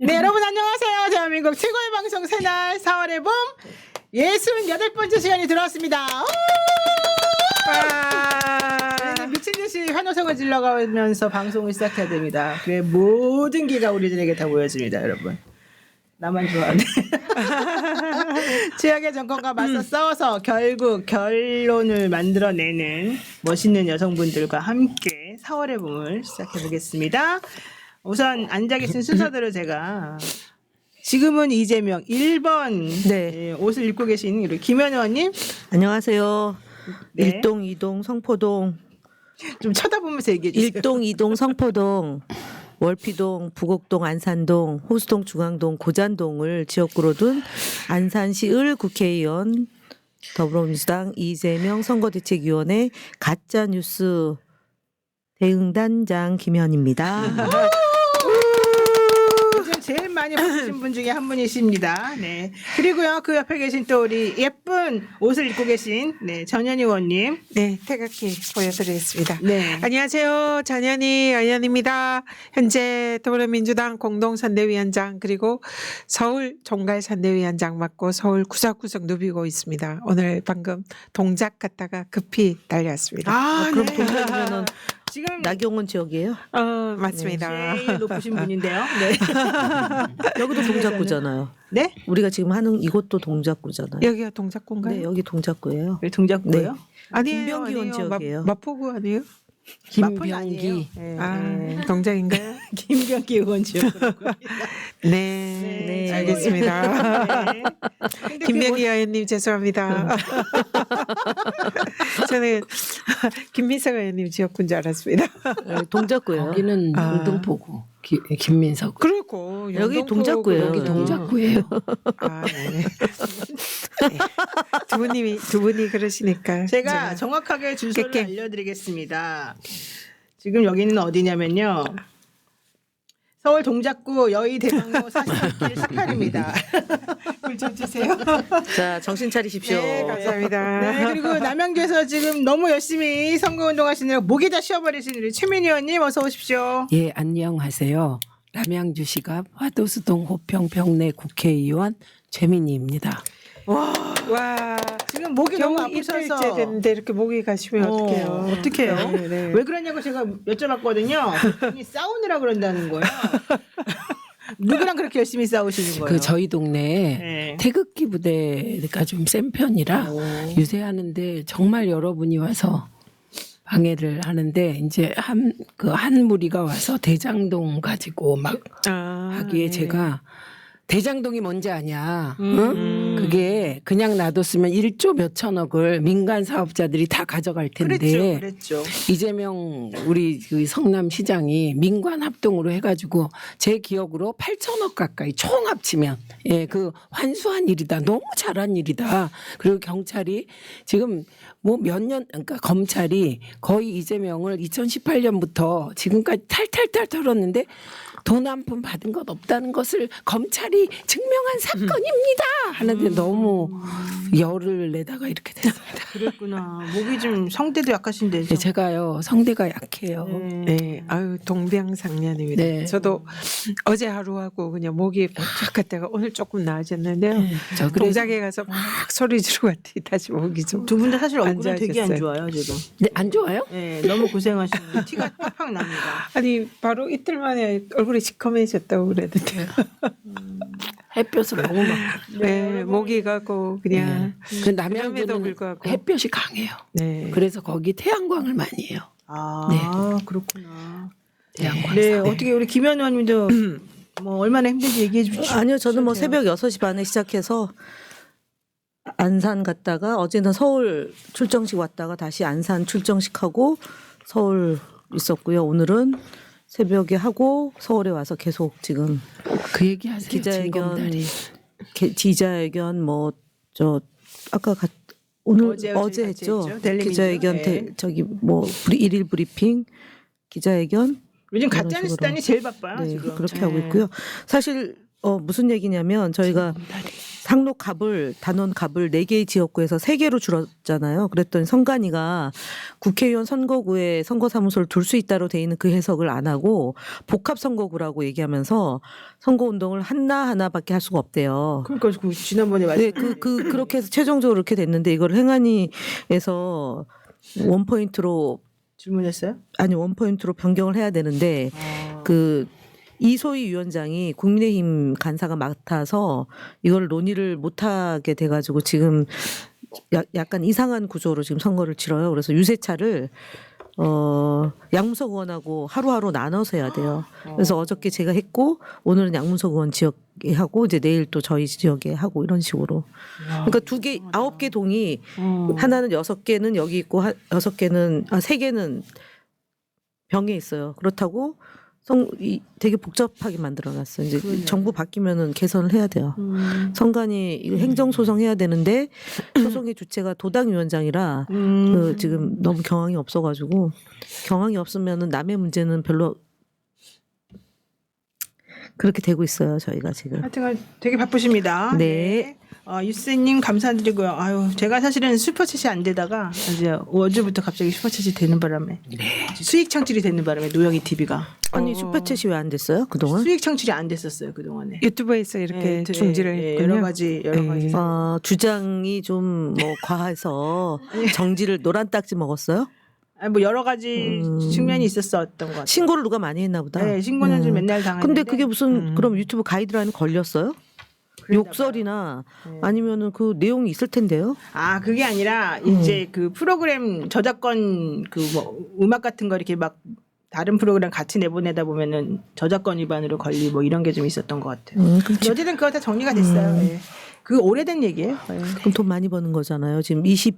네, 여러분 안녕하세요. 대한민국 최고의 방송 새날 4월의 봄 68번째 시간이 들어왔습니다. 우리는 미친 듯이 환호성을 질러가면서 방송을 시작해야 됩니다. 그래 모든 기가 우리들에게 다 모여집니다, 여러분. 나만 좋아하네. 최악의 정권과 맞서 싸워서 결국 결론을 만들어내는 멋있는 여성분들과 함께 4월의 봄을 시작해 보겠습니다. 우선 앉아 계신 순서대로 제가 지금은 이재명 1번 네. 옷을 입고 계신 우리 김현 의원님 안녕하세요. 네. 1동, 2동, 성포동, 좀 쳐다보면서 얘기해 주세요. 1동, 2동, 성포동, 월피동, 부곡동, 안산동, 호수동, 중앙동, 고잔동을 지역구로 둔 안산시 을 국회의원 더불어민주당 이재명 선거대책위원회 가짜뉴스 대응단장 김현입니다. 요즘 제일 많이 보신 분 중에 한 분이십니다. 네. 그리고요 그 옆에 계신 또 우리 예쁜 옷을 입고 계신 전현희 의원님. 네, 태극기 보여드리겠습니다. 네. 안녕하세요. 전현희 의원입니다. 현재 더불어민주당 공동선대위원장 그리고 서울 종갈선대위원장 맡고 서울 구석구석 누비고 있습니다. 오늘 방금 동작 갔다가 급히 달려왔습니다. 그럼 네. 동작이면은 지금 나경원 지역이에요? 맞습니다. 제일 높으신 분인데요. 네. 여기도 동작구잖아요. 네? 우리가 지금 하는 이곳도 동작구잖아요. 여기가 동작구인가요? 네, 여기 동작구예요. 여기 동작구예요? 네. 아니에요. 김병기 의원 아니에요. 지역이에요. 마포구 아니에요? 김병기. 네. 아, 동작인가요? 김병기 의원 지역구라고요. 네, 네. 알겠습니다. 네. 근데 김명기 의원님 죄송합니다. 저는 김민석 의원님 지역군 줄 알았습니다. 네, 동작구예요. 여기는 아. 영등포구 김민석. 그렇고 여기 영등포구 동작구예요. 여기 동작구예요. 아, 네. 네. 두 분이 그러시니까 제가 정확하게 주소를 깨깨. 알려드리겠습니다. 지금 여기는 어디냐면요. 서울 동작구 여의대방로 40길 18입니다. 불좀 주세요. 자, 정신 차리십시오. 네, 감사합니다. 네, 그리고 남양주에서 지금 너무 열심히 선거운동 하시느라 목이 다 쉬어버리신 우리 최민희 의원님 어서 오십시오. 예, 안녕하세요. 남양주시갑 화도수동 호평평내 국회의원 최민희입니다. 와, 지금 목이 너무 겨우 이틀째 아프셔서 됐는데 이렇게 목이 가시면 어떡해요? 어떡해요? 네, 네. 왜 그러냐고 제가 여쭤봤거든요. 그랬더니 싸우느라 그런다는 거예요. 누구랑 그렇게 열심히 싸우시는 거예요? 그 저희 동네에 네. 태극기 부대가 좀 센 편이라 유세하는데 정말 여러분이 와서 방해를 하는데 이제 한 무리가 와서 대장동 가지고 막 하기에 네. 제가 대장동이 뭔지 아냐? 응? 그게 그냥 놔뒀으면 1조 몇천억을 민간 사업자들이 다 가져갈 텐데 그랬죠. 이재명 우리 그 성남시장이 민관 합동으로 해가지고 제 기억으로 8천억 가까이 총 합치면 그 환수한 일이다. 너무 잘한 일이다. 그리고 경찰이 지금 뭐 몇 년 그러니까 검찰이 거의 이재명을 2018년부터 지금까지 탈탈탈 털었는데 돈 한 푼 받은 것 없다는 것을 검찰이 증명한 사건입니다. 하는데 너무 열을 내다가 이렇게 됐습니다. 그랬구나. 목이 좀 성대도 약하신데. 네, 제가요 성대가 약해요. 네, 아유 동병상련입니다. 네. 저도 어제 하루하고 그냥 목이 쫙 갔다가 오늘 조금 나아졌는데요. 저 그래서 동작에 가서 막 소리 지르고 왔더니 다시 목이 좀. 두 분 다 사실 얼굴은 앉아 되게 안 계셨어요. 좋아요 지금. 네, 안 좋아요? 네, 너무 고생하시는 티가 팍팍 납니다. 아니 바로 이틀 만에 얼굴이 시커매졌다고 그랬는데. 햇볕을 너무 막. 네, 목이 가고 그냥. 그 그럼에도 남양주는 불구하고. 햇볕이 강해요. 네. 그래서 거기 태양광을 많이 해요. 아 그렇구나. 태양광. 네, 어떻게 우리 김현 의원님도 뭐 얼마나 힘든지 얘기해 주십시오. 아니요, 저는 뭐 새벽 6시 반에 시작해서 안산 갔다가 어제는 서울 출정식 왔다가 다시 안산 출정식 하고 서울 있었고요. 오늘은 새벽에 하고 서울에 와서 계속 지금 그 얘기하세요. 기자회견, 진검다리. 기자회견 뭐 저 아까 오늘 어제 어제 같이 했죠. 했죠. 델리민주. 기자회견 네. 저기 뭐 일일 브리핑 기자회견 요즘 그런 가짜뉴스 식으로. 단이 제일 바빠요 네, 지금. 그렇게 네. 하고 있고요. 사실 무슨 얘기냐면 저희가 상록 갑을 단원 갑을 4개의 지역구에서 3개로 줄었잖아요. 그랬더니 선관위가 국회의원 선거구에 선거사무소를 둘 수 있다로 돼 있는 그 해석을 안 하고 복합 선거구라고 얘기하면서 선거운동을 하나밖에 할 수가 없대요. 그러니까 그 지난번에 말씀. 네, 그렇게 해서 최종적으로 그렇게 됐는데 이걸 행안위에서 원포인트로 질문했어요? 아니 원포인트로 변경을 해야 되는데 그 이소희 위원장이 국민의힘 간사가 맡아서 이걸 논의를 못하게 돼가지고 지금 약간 이상한 구조로 지금 선거를 치러요. 그래서 유세차를 양문석 의원하고 하루하루 나눠서 해야 돼요. 그래서 어저께 제가 했고 오늘은 양문석 의원 지역에 하고 이제 내일 또 저희 지역에 하고 이런 식으로. 그러니까 9개 동이 하나는 6개는 여기 있고 3개는 병에 있어요. 그렇다고 되게 복잡하게 만들어놨어요. 이제 그러네요. 정부 바뀌면은 개선을 해야 돼요. 선관위 이거 행정소송 해야 되는데 소송의 주체가 도당위원장이라 지금 너무 경황이 없어가지고 경황이 없으면은 남의 문제는 별로 그렇게 되고 있어요. 저희가 지금. 하여튼 되게 바쁘십니다. 네. 유세님 감사드리고요. 아유, 제가 사실은 슈퍼챗이 안 되다가 이제 어제부터 갑자기 슈퍼챗이 되는 바람에 수익 창출이 되는 바람에 노영희 TV가 아니 슈퍼챗이 왜 안 됐어요 그동안? 수익 창출이 안 됐었어요 그 동안에. 유튜브에서 이렇게 중지를 했군요. 여러 가지. 주장이 좀 뭐 과해서 정지를 노란 딱지 먹었어요? 아니, 뭐 여러 가지 측면이 있었던 것 같아요. 신고를 누가 많이 했나 보다. 네, 신고는 좀 맨날 당했는데. 근데 그게 무슨 그럼 유튜브 가이드라인 걸렸어요? 욕설이나 아니면은 그 내용이 있을 텐데요. 그게 아니라 이제 그 프로그램 저작권 그 뭐 음악 같은 거 이렇게 막 다른 프로그램 같이 내보내다 보면은 저작권 위반으로 걸리 뭐 이런 게 좀 있었던 것 같아요. 어쨌든 그거 다 정리가 됐어요. 예. 그 오래된 얘기예요. 예. 그럼 돈 많이 버는 거잖아요. 지금 21만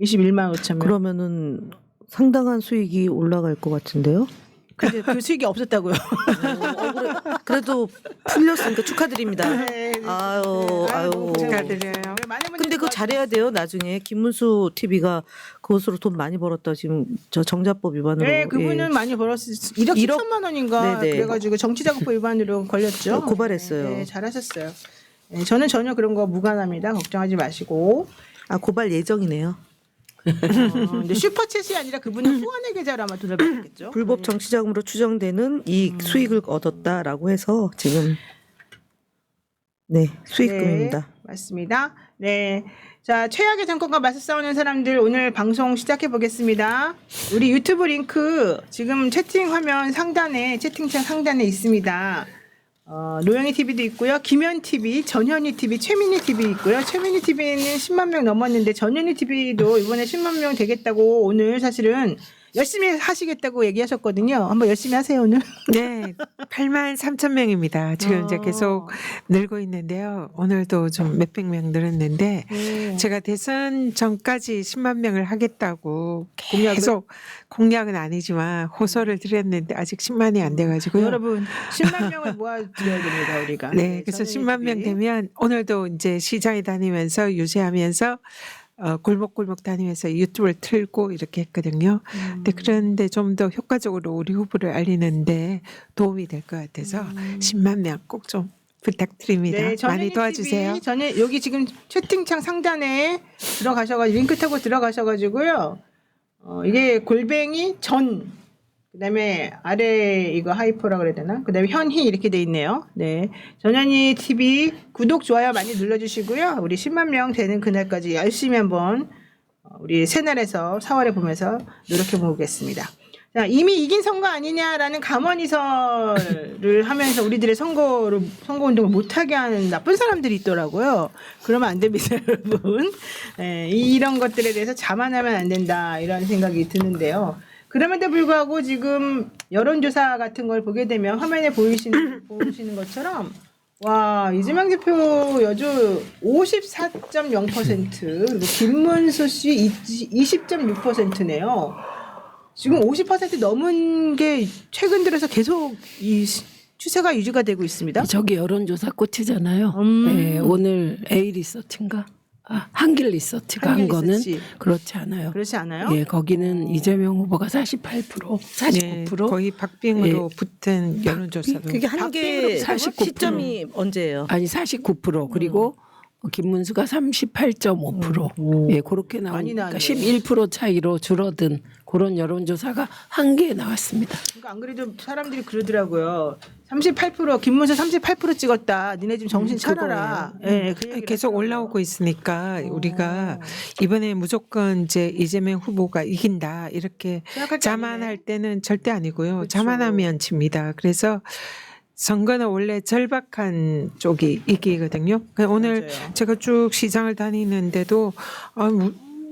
5천 명. 그러면은 상당한 수익이 올라갈 것 같은데요. 근데 그 수익이 없었다고요. 그래도 풀렸으니까 축하드립니다. 네, 아유. 축하드려요. 근데 그거 잘해야 돼요. 나중에 김문수 TV가 그것으로 돈 많이 벌었다. 지금 저 정자법 위반으로. 네, 그분은 많이 벌었어요. 1억 7천만 원인가 네네. 그래가지고 정치자금법 위반으로 걸렸죠. 고발했어요. 네, 잘하셨어요. 네, 저는 전혀 그런 거 무관합니다. 걱정하지 마시고. 고발 예정이네요. 근데 슈퍼챗이 아니라 그분은 후원의 계좌로 아마 돈을 받았겠죠. 불법 정치자금으로 추정되는 이익 수익을 얻었다라고 해서 지금 수익금입니다. 네, 맞습니다. 네. 자, 최악의 정권과 맞서 싸우는 사람들 오늘 방송 시작해 보겠습니다. 우리 유튜브 링크 지금 채팅 화면 상단에 채팅창 상단에 있습니다. 노영희 TV도 있고요. 김현 TV, 전현희 TV, 최민희 TV 있고요. 최민희 TV는 10만 명 넘었는데 전현희 TV도 이번에 10만 명 되겠다고 오늘 사실은 열심히 하시겠다고 얘기하셨거든요. 한번 열심히 하세요 오늘. 네, 8만 3천 명입니다. 지금 이제 계속 늘고 있는데요. 오늘도 좀 몇백 명 늘었는데 제가 대선 전까지 10만 명을 하겠다고 계속 공약은 아니지만 호소를 드렸는데 아직 10만이 안 돼가지고요. 여러분 10만 명을 모아드려야 됩니다 우리가. 네, 그래서 10만 명 되면 오늘도 이제 시장에 다니면서 유세하면서 골목골목 다니면서 유튜브를 틀고 이렇게 했거든요. 근데 그런데 좀 더 효과적으로 우리 후보를 알리는데 도움이 될 것 같아서 10만 명 꼭 좀 부탁드립니다. 네, 많이 도와주세요. 전에 여기 지금 채팅창 상단에 들어가셔가지고 링크 타고 들어가셔가지고요. 이게 골뱅이 전 그다음에 아래 이거 하이퍼라 그래야 되나? 그다음에 현희 이렇게 돼 있네요. 네, 전현희 TV 구독 좋아요 많이 눌러주시고요. 우리 10만 명 되는 그날까지 열심히 한번 우리 새날에서 4월에 보면서 노력해 보겠습니다. 자, 이미 이긴 선거 아니냐라는 감언이설을 하면서 우리들의 선거운동을 못하게 하는 나쁜 사람들이 있더라고요. 그러면 안 됩니다, 여러분. 네, 이런 것들에 대해서 자만하면 안 된다 이런 생각이 드는데요. 그럼에도 불구하고 지금 여론조사 같은 걸 보게 되면 화면에 보시는 것처럼 와, 이재명 대표 여주 54.0% 그리고 김문수 씨 20.6%네요. 지금 50% 넘은 게 최근 들어서 계속 이 추세가 유지가 되고 있습니다. 저기 여론조사 꽃이잖아요. 네, 오늘 A 리서치인가 한길 리서치가 한 한길 거는 리서치. 그렇지 않아요. 그렇지 않아요? 예, 거기는 이재명 후보가 48%, 49%. 네, 거의 박빙으로 붙은 여론조사도 그게 한개 49%. 시점이 언제예요? 아니 49% 그리고 김문수가 38.5%. 예, 그렇게 많이 나오니까 나왔네요. 11% 차이로 줄어든 그런 여론조사가 한 개 나왔습니다. 그러니까 안 그래도 사람들이 그러더라고요. 38% 김문수 38% 찍었다. 니네 좀 정신 차려라. 예, 그 얘기를 계속 하더라고요. 올라오고 있으니까 우리가 이번에 무조건 이제 이재명 후보가 이긴다 이렇게 생각할 게 자만할 아니네. 때는 절대 아니고요. 그렇죠. 자만하면 집니다. 그래서 선거는 원래 절박한 쪽이 이기거든요. 그러니까 오늘 맞아요. 제가 쭉 시장을 다니는데도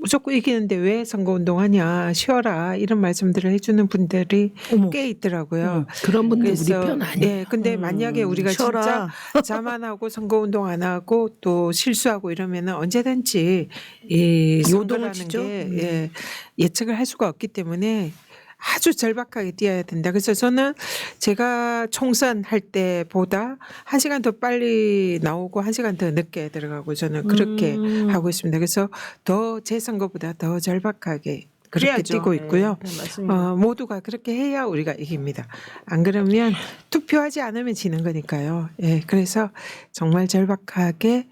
무조건 이기는데 왜 선거운동하냐 쉬어라 이런 말씀들을 해주는 분들이 어머. 꽤 있더라고요. 그런 분들 우리 그래서, 편 아니에요. 예, 근데 만약에 우리가 쉬어라. 진짜 자만하고 선거운동 안 하고 또 실수하고 이러면은 언제든지 이 요동을 선거라는 치죠. 게 예측을 할 수가 없기 때문에 아주 절박하게 뛰어야 된다. 그래서 저는 제가 총선 할 때보다 1시간 더 빨리 나오고 1시간 더 늦게 들어가고 저는 그렇게 하고 있습니다. 그래서 더 제 선거보다 더 절박하게 그렇게 그래야죠. 뛰고 있고요. 네, 맞습니다. 모두가 그렇게 해야 우리가 이깁니다. 안 그러면 투표하지 않으면 지는 거니까요. 예, 그래서 정말 절박하게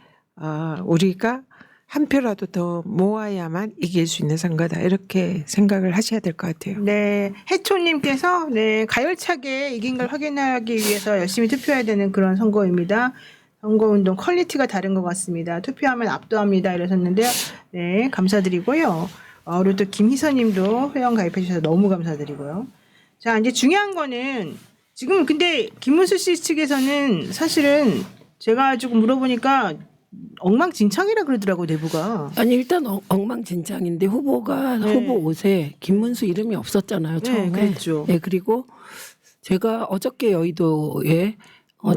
우리가 한 표라도 더 모아야만 이길 수 있는 선거다. 이렇게 생각을 하셔야 될 것 같아요. 네, 해초님께서 네 가열차게 이긴 걸 확인하기 위해서 열심히 투표해야 되는 그런 선거입니다. 선거운동 퀄리티가 다른 것 같습니다. 투표하면 압도합니다. 이러셨는데요. 네, 감사드리고요. 그리고 또 김희선님도 회원 가입해 주셔서 너무 감사드리고요. 자, 이제 중요한 거는 지금 근데 김문수 씨 측에서는 사실은 제가 조금 물어보니까 엉망진창이라 그러더라고 내부가. 아니 일단 엉망진창인데 후보가 네. 후보 옷에 김문수 이름이 없었잖아요 처음에. 네, 그랬죠. 예, 그리고 제가 어저께 여의도에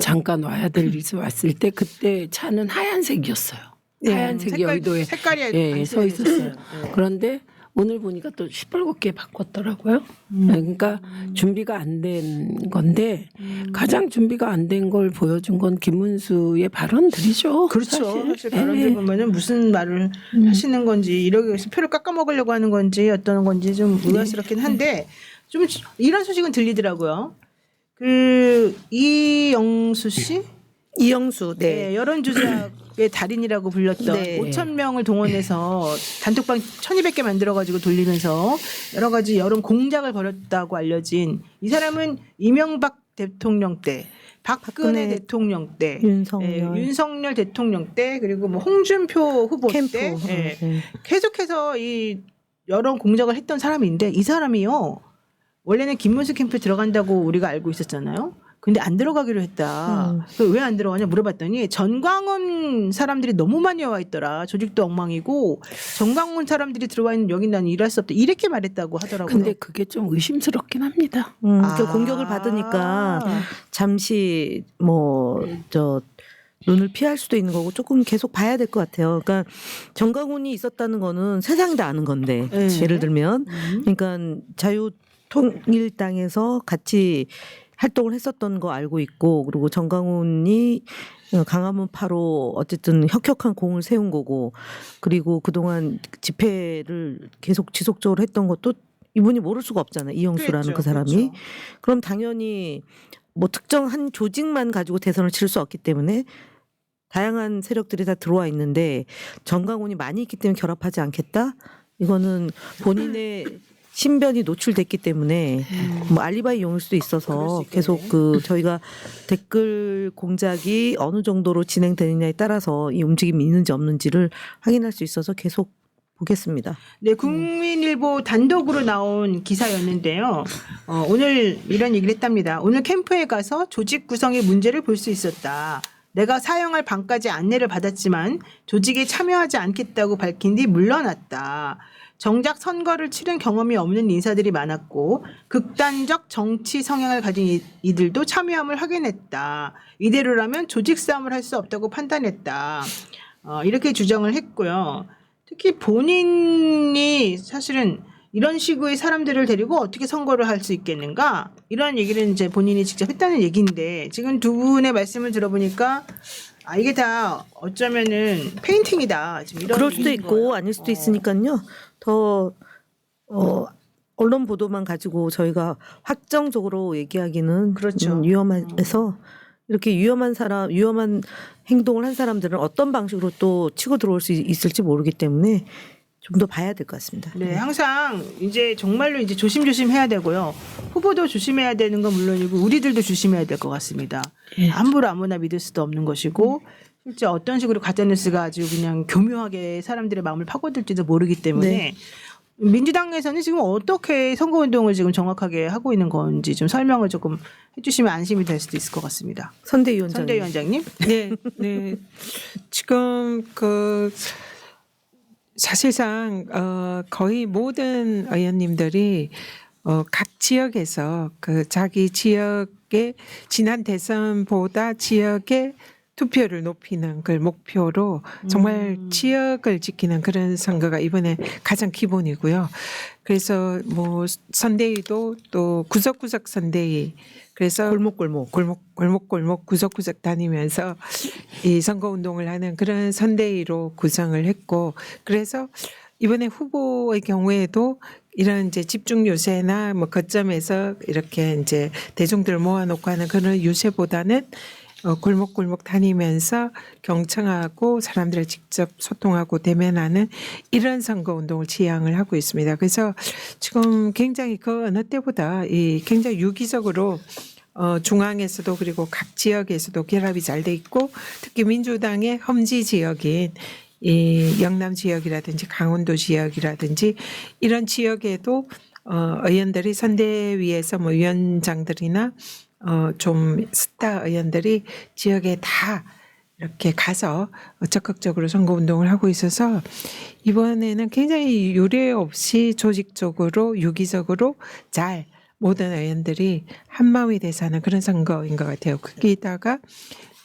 잠깐 와야 될 일이 왔을 때 그때 차는 하얀색이었어요. 네, 하얀색 여의도에 색깔이 예, 서 있었어요. 네. 그런데 오늘 보니까 또 시뻘겋게 바꿨더라고요. 그러니까 준비가 안 된 건데 가장 준비가 안 된 걸 보여준 건 김문수의 발언들이죠. 그렇죠. 사실 발언들 예. 보면은 무슨 말을 하시는 건지 이러기 위해서 표를 깎아 먹으려고 하는 건지 어떤 건지 좀 의아스럽긴 한데 좀 이런 소식은 들리더라고요. 그 이영수 씨, 이영수. 네, 여론조작의 달인이라고 불렸던 네. 5천 명을 동원해서 단톡방 1,200개 만들어가지고 돌리면서 여러 가지 여론 공작을 벌였다고 알려진 이 사람은 이명박 대통령 때, 박근혜 박근혜 대통령 때, 윤석열. 윤석열 대통령 때 그리고 뭐 홍준표 후보 캠프. 때 예, 네. 계속해서 이 여론 공작을 했던 사람인데 이 사람이요 원래는 김문수 캠프에 들어간다고 우리가 알고 있었잖아요. 근데 안 들어가기로 했다. 왜 안 들어가냐 물어봤더니 전광훈 사람들이 너무 많이 와 있더라. 조직도 엉망이고 전광훈 사람들이 들어와 있는 여기 난 일할 수 없다. 이렇게 말했다고 하더라고요. 근데 그게 좀 의심스럽긴 합니다. 그 공격을 받으니까 잠시 눈을 피할 수도 있는 거고 조금 계속 봐야 될 것 같아요. 그러니까 정강훈이 있었다는 거는 세상이 다 아는 건데 네. 예를 들면 그러니까 자유통일당에서 같이 활동을 했었던 거 알고 있고 그리고 정강훈이 강화문 8호 어쨌든 혁혁한 공을 세운 거고 그리고 그동안 집회를 계속 지속적으로 했던 것도 이분이 모를 수가 없잖아요. 이영수라는 그랬죠. 그 사람이. 그렇죠. 그럼 당연히 뭐 특정한 조직만 가지고 대선을 치를 수 없기 때문에 다양한 세력들이 다 들어와 있는데 정강훈이 많이 있기 때문에 결합하지 않겠다? 이거는 본인의 신변이 노출됐기 때문에 뭐 알리바이 용일 수도 그럴 있어서 수 있겠네. 계속 저희가 댓글 공작이 어느 정도로 진행되느냐에 따라서 이 움직임이 있는지 없는지를 확인할 수 있어서 계속 보겠습니다. 네, 국민일보 단독으로 나온 기사였는데요. 오늘 이런 얘기를 했답니다. 오늘 캠프에 가서 조직 구성의 문제를 볼 수 있었다. 내가 사용할 방까지 안내를 받았지만 조직에 참여하지 않겠다고 밝힌 뒤 물러났다. 정작 선거를 치른 경험이 없는 인사들이 많았고 극단적 정치 성향을 가진 이들도 참여함을 확인했다. 이대로라면 조직 싸움을 할 수 없다고 판단했다. 이렇게 주장을 했고요. 특히 본인이 사실은 이런 식의 사람들을 데리고 어떻게 선거를 할 수 있겠는가 이런 얘기를 이제 본인이 직접 했다는 얘기인데 지금 두 분의 말씀을 들어보니까 이게 다 어쩌면은 페인팅이다. 지금 이런 그럴 수도 얘기인 있고 거예요. 아닐 수도 있으니까요. 더 언론 보도만 가지고 저희가 확정적으로 얘기하기는 그렇죠. 위험해서 이렇게 위험한 행동을 한 사람들은 어떤 방식으로 또 치고 들어올 수 있을지 모르기 때문에 좀 더 봐야 될 것 같습니다. 네, 항상 이제 정말로 이제 조심조심 해야 되고요. 후보도 조심해야 되는 건 물론이고 우리들도 조심해야 될 것 같습니다. 함부로 아무나 믿을 수도 없는 것이고 실제 어떤 식으로 가짜뉴스가 아주 그냥 교묘하게 사람들의 마음을 파고들지도 모르기 때문에 네. 민주당에서는 지금 어떻게 선거운동을 지금 정확하게 하고 있는 건지 좀 설명을 조금 해주시면 안심이 될 수도 있을 것 같습니다. 선대위원장. 선대위원장님. 네, 네. 지금 사실상 거의 모든 의원님들이 각 지역에서 자기 지역의 지난 대선보다 지역의 투표를 높이는 걸 목표로 정말 지역을 지키는 그런 선거가 이번에 가장 기본이고요. 그래서 뭐 선대위도 또 구석구석 선대위 그래서 골목골목 구석구석 다니면서 이 선거운동을 하는 그런 선대위로 구성을 했고 그래서 이번에 후보의 경우에도 이런 이제 집중 유세나 뭐 거점에서 이렇게 이제 대중들을 모아놓고 하는 그런 유세보다는 골목골목 다니면서 경청하고 사람들을 직접 소통하고 대면하는 이런 선거운동을 지향을 하고 있습니다. 그래서 지금 굉장히 그 어느 때보다 굉장히 유기적으로 중앙에서도 그리고 각 지역에서도 결합이 잘 돼 있고 특히 민주당의 험지 지역인 이 영남 지역이라든지 강원도 지역이라든지 이런 지역에도 의원들이 선대위에서 뭐 위원장들이나 좀 스타 의원들이 지역에 다 이렇게 가서 적극적으로 선거운동을 하고 있어서 이번에는 굉장히 유례 없이 조직적으로 유기적으로 잘 모든 의원들이 한마음이 돼서 하는 그런 선거인 것 같아요. 거기다가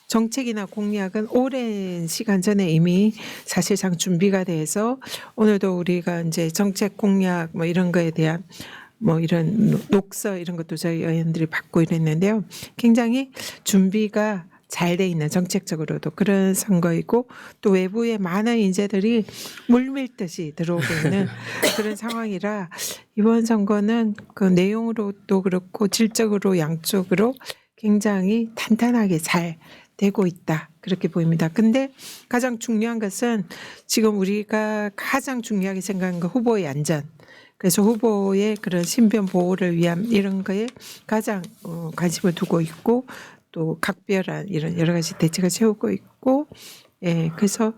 정책이나 공약은 오랜 시간 전에 이미 사실상 준비가 돼서 오늘도 우리가 이제 정책 공약 뭐 이런 거에 대한 뭐 이런 녹서 이런 것도 저희 의원들이 받고 이랬는데요. 굉장히 준비가 잘 돼 있는 정책적으로도 그런 선거이고 또 외부의 많은 인재들이 물밀듯이 들어오고 있는 그런 상황이라 이번 선거는 그 내용으로도 그렇고 질적으로 양쪽으로 굉장히 탄탄하게 잘 되고 있다. 그렇게 보입니다. 근데 가장 중요한 것은 지금 우리가 가장 중요하게 생각하는 건 후보의 안전. 그래서 후보의 그런 신변 보호를 위한 이런 거에 가장 관심을 두고 있고 또 각별한 이런 여러 가지 대책을 세우고 있고 예 그래서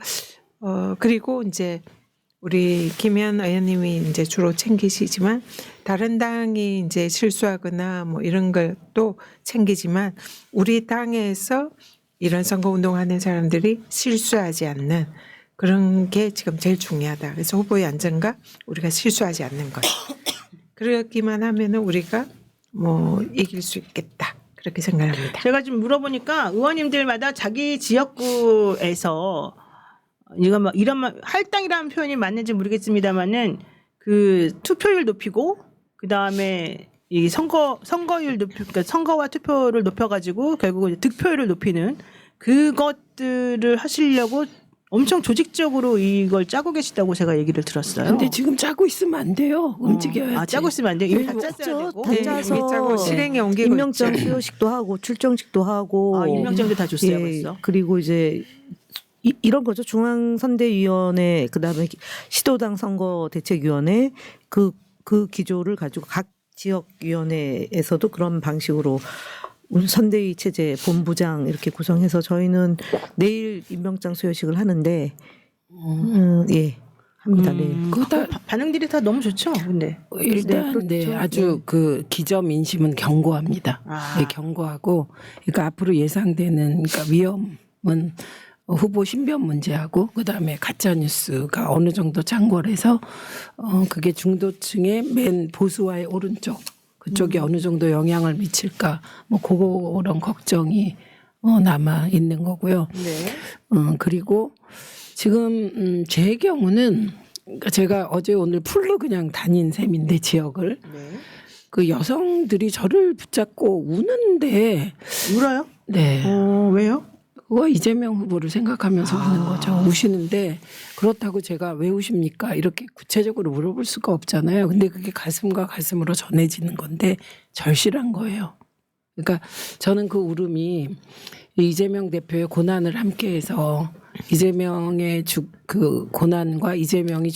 그리고 이제 우리 김현 의원님이 이제 주로 챙기시지만 다른 당이 이제 실수하거나 뭐 이런 것도 챙기지만 우리 당에서 이런 선거운동하는 사람들이 실수하지 않는 그런 게 지금 제일 중요하다. 그래서 후보의 안전과 우리가 실수하지 않는 것. 그렇기만 하면은 우리가 뭐 이길 수 있겠다. 그렇게 생각합니다. 제가 지금 물어보니까 의원님들마다 자기 지역구에서 이거 뭐 이런 할당이라는 표현이 맞는지 모르겠습니다만은 그 투표율 높이고 그 다음에 이 선거율 그러니까 선거와 투표를 높여가지고 결국 이제 득표율을 높이는 그것들을 하시려고 엄청 조직적으로 이걸 짜고 계시다고 제가 얘기를 들었어요. 근데 지금 짜고 있으면 안 돼요. 움직여야지. 짜고 있으면 안 돼요. 이미 다 짰어야 없죠. 되고. 다 네, 짜서 이미 짜고 실행에 옮기고 임명장 있죠. 수여식도 하고 출정식도 하고 임명장도 다 줬어요 벌써. 그리고 이제 이런 거죠. 중앙선대위원회 그다음에 시도당 선거대책위원회 그 기조를 가지고 각 지역위원회에서도 그런 방식으로 선대위 체제 본부장 이렇게 구성해서 저희는 내일 임명장 수여식을 하는데 예 합니다. 네. 그거 다 반응들이 다 너무 좋죠. 근데 일단 그렇죠. 네, 아주 그 기저 민심은 견고합니다. 아. 네, 견고하고 그러니까 앞으로 예상되는 그러니까 위험은 후보 신변 문제하고 그다음에 가짜 뉴스가 어느 정도 창궐해서 그게 중도층의 맨 보수와의 오른쪽 그쪽에 어느 정도 영향을 미칠까 뭐 그런 걱정이 남아 있는 거고요. 네. 그리고 지금 제 경우는 그러니까 제가 어제 오늘 풀로 그냥 다닌 셈인데 지역을 네. 그 여성들이 저를 붙잡고 우는데 울어요? 네. 왜요? 그거 이재명 후보를 생각하면서 하는 거죠. 우시는데 그렇다고 제가 왜 우십니까? 이렇게 구체적으로 물어볼 수가 없잖아요. 근데 그게 가슴과 가슴으로 전해지는 건데 절실한 거예요. 그러니까 저는 그 울음이 이재명 대표의 고난을 함께해서 이재명의 그 고난과 이재명의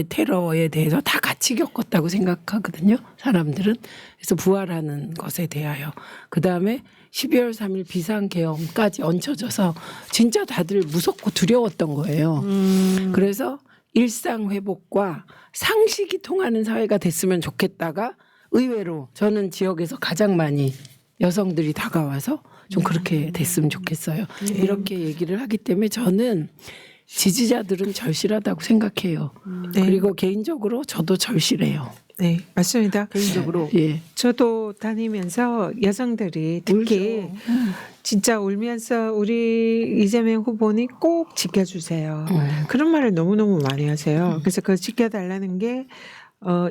테러에 대해서 다 같이 겪었다고 생각하거든요. 사람들은. 그래서 부활하는 것에 대하여. 그다음에 12월 3일 비상계엄까지 얹혀져서 진짜 다들 무섭고 두려웠던 거예요. 그래서 일상회복과 상식이 통하는 사회가 됐으면 좋겠다가 의외로 저는 지역에서 가장 많이 여성들이 다가와서 좀 그렇게 됐으면 좋겠어요. 이렇게 얘기를 하기 때문에 저는 지지자들은 절실하다고 생각해요. 네. 그리고 개인적으로 저도 절실해요. 네, 맞습니다. 개인적으로. 예. 저도 다니면서 여성들이 특히 진짜 울면서 우리 이재명 후보님 꼭 지켜주세요. 그런 말을 너무너무 많이 하세요. 그래서 그 지켜달라는 게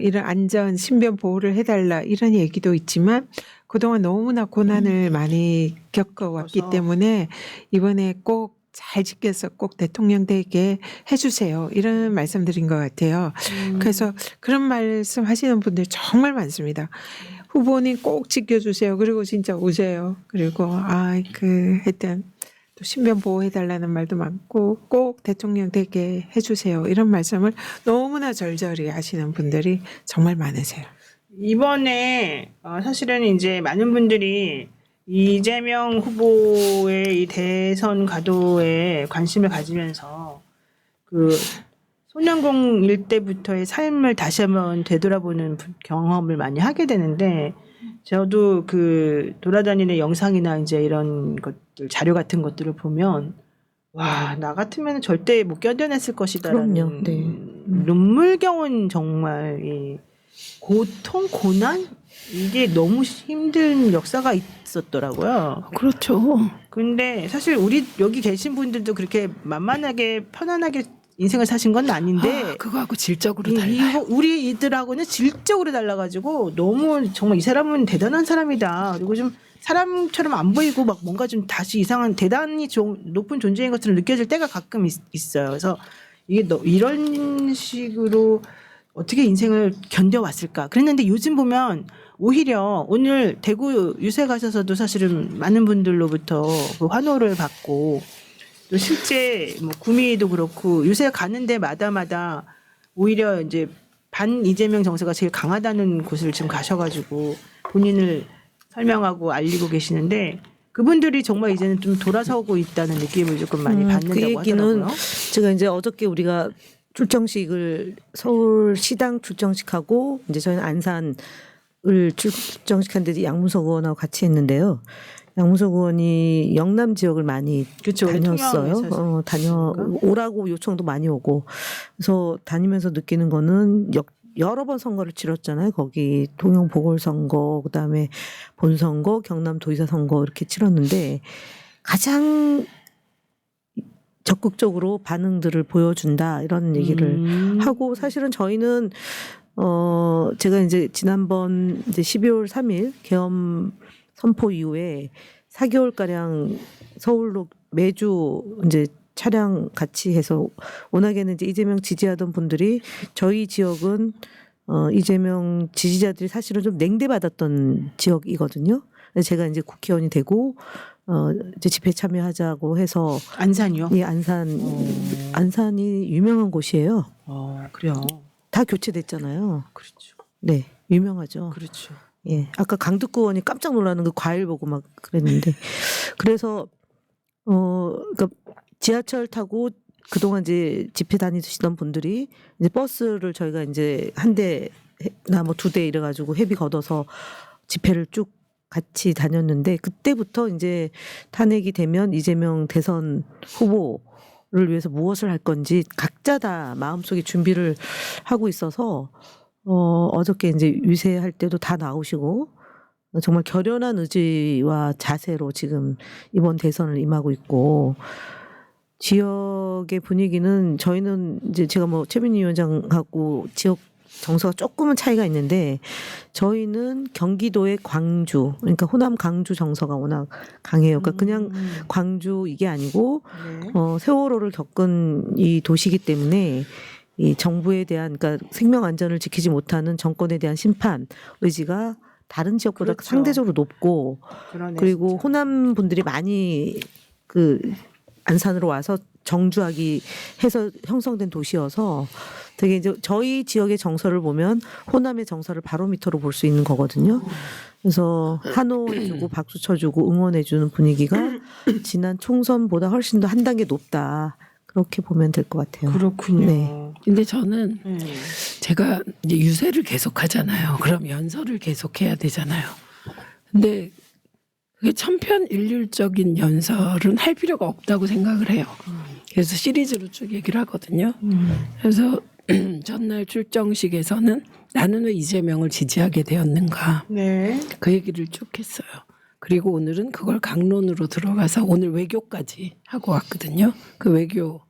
이런 안전 신변 보호를 해달라 이런 얘기도 있지만 그동안 너무나 고난을 많이 겪어왔기 맞아. 때문에 이번에 꼭 잘 지켜서 꼭 대통령 되게 해주세요. 이런 말씀드린 것 같아요. 그래서 그런 말씀 하시는 분들 정말 많습니다. 후보님 꼭 지켜주세요. 그리고 진짜 우세요. 그리고 하여튼 또 신변 보호해달라는 말도 많고 꼭 대통령 되게 해주세요. 이런 말씀을 너무나 절절히 하시는 분들이 정말 많으세요. 이번에 사실은 이제 많은 분들이 이재명 후보의 이 대선 가도에 관심을 가지면서 그 소년공 일때부터의 삶을 다시 한번 되돌아보는 경험을 많이 하게 되는데 저도 그 돌아다니는 영상이나 이제 이런 것들 자료 같은 것들을 보면 와, 나 같으면 절대 못 견뎌냈을 것이다라는 그럼요. 네. 눈물겨운 정말 이 고통, 고난 이게 너무 힘든 역사가 있었더라고요. 그렇죠. 근데 사실 우리 여기 계신 분들도 그렇게 만만하게 편안하게 인생을 사신 건 아닌데 그거하고 질적으로 달라요. 우리 이들하고는 질적으로 달라가지고 너무 정말 이 사람은 대단한 사람이다. 그리고 좀 사람처럼 안 보이고 막 뭔가 좀 다시 이상한 대단히 높은 존재인 것처럼 느껴질 때가 가끔 있어요. 그래서 이게 이런 식으로 어떻게 인생을 견뎌왔을까. 그랬는데 요즘 보면 오히려 오늘 대구 유세 가셔서도 사실은 많은 분들로부터 그 환호를 받고 또 실제 뭐 구미도 그렇고 유세 가는 데마다 오히려 이제 반 이재명 정서가 제일 강하다는 곳을 지금 가셔가지고 본인을 설명하고 알리고 계시는데 그분들이 정말 이제는 좀 돌아서고 있다는 느낌을 조금 많이 받는다고 그 얘기는 하더라고요. 제가 이제 어저께 우리가 출정식을 서울시당 출정식하고 이제 저희는 안산을 출정식한데 양문석 의원하고 같이 했는데요. 양문석 의원이 영남 지역을 많이 그쵸, 다녔어요. 통영에서 오라고 요청도 많이 오고. 그래서 다니면서 느끼는 거는 여러 번 선거를 치렀잖아요. 거기 통영 보궐선거, 그다음에 본선거, 경남 도의사 선거 이렇게 치렀는데 가장 적극적으로 반응들을 보여준다 이런 얘기를 하고 사실은 저희는 제가 이제 지난번 이제 12월 3일 계엄 선포 이후에 4개월 가량 서울로 매주 이제 차량 같이 해서 워낙에는 이제 이재명 지지하던 분들이 저희 지역은 이재명 지지자들이 사실은 좀 냉대받았던 지역이거든요. 그래서 제가 이제 국회의원이 되고 이제 집회 참여하자고 해서 안산이요? 예, 안산이 유명한 곳이에요. 그래요. 다 교체됐잖아요. 그렇죠. 네, 유명하죠. 그렇죠. 예, 아까 강덕구 의원이 깜짝 놀라는 그 과일 보고 막 그랬는데 그래서 그러니까 지하철 타고 그동안 이제 집회 다니시던 분들이 이제 버스를 저희가 이제 한 대나 뭐 두 대 이래가지고 회비 걷어서 집회를 쭉 같이 다녔는데 그때부터 이제 탄핵이 되면 이재명 대선 후보를 위해서 무엇을 할 건지 각자 다 마음속에 준비를 하고 있어서 어저께 이제 유세할 때도 다 나오시고 정말 결연한 의지와 자세로 지금 이번 대선을 임하고 있고 지역의 분위기는 저희는 이제 제가 뭐 최민희 위원장하고 지역 정서가 조금은 차이가 있는데 저희는 경기도의 광주, 그러니까 호남 강주 정서가 워낙 강해요. 그러니까 그냥 광주 이게 아니고 네. 세월호를 겪은 이 도시이기 때문에 이 정부에 대한 그러니까 생명 안전을 지키지 못하는 정권에 대한 심판 의지가 다른 지역보다 그렇죠. 상대적으로 높고 그러네, 그리고 진짜. 호남 분들이 많이 그 안산으로 와서 정주하기 해서 형성된 도시여서 되게 이제 저희 지역의 정서를 보면 호남의 정서를 바로미터로 볼 수 있는 거거든요. 그래서 환호해주고 박수 쳐주고 응원해주는 분위기가 지난 총선보다 훨씬 더 한 단계 높다. 그렇게 보면 될 것 같아요. 그렇군요. 네. 근데 저는 네. 제가 이제 유세를 계속 하잖아요. 그럼 연설을 계속 해야 되잖아요. 근데 그게 천편일률적인 연설은 할 필요가 없다고 생각을 해요. 그래서 시리즈로 쭉 얘기를 하거든요. 그래서 전날 출정식에서는 나는 왜 이재명을 지지하게 되었는가 네. 그 얘기를 쭉 했어요. 그리고 오늘은 그걸 강론으로 들어가서 오늘 외교까지 하고 왔거든요. 그 외교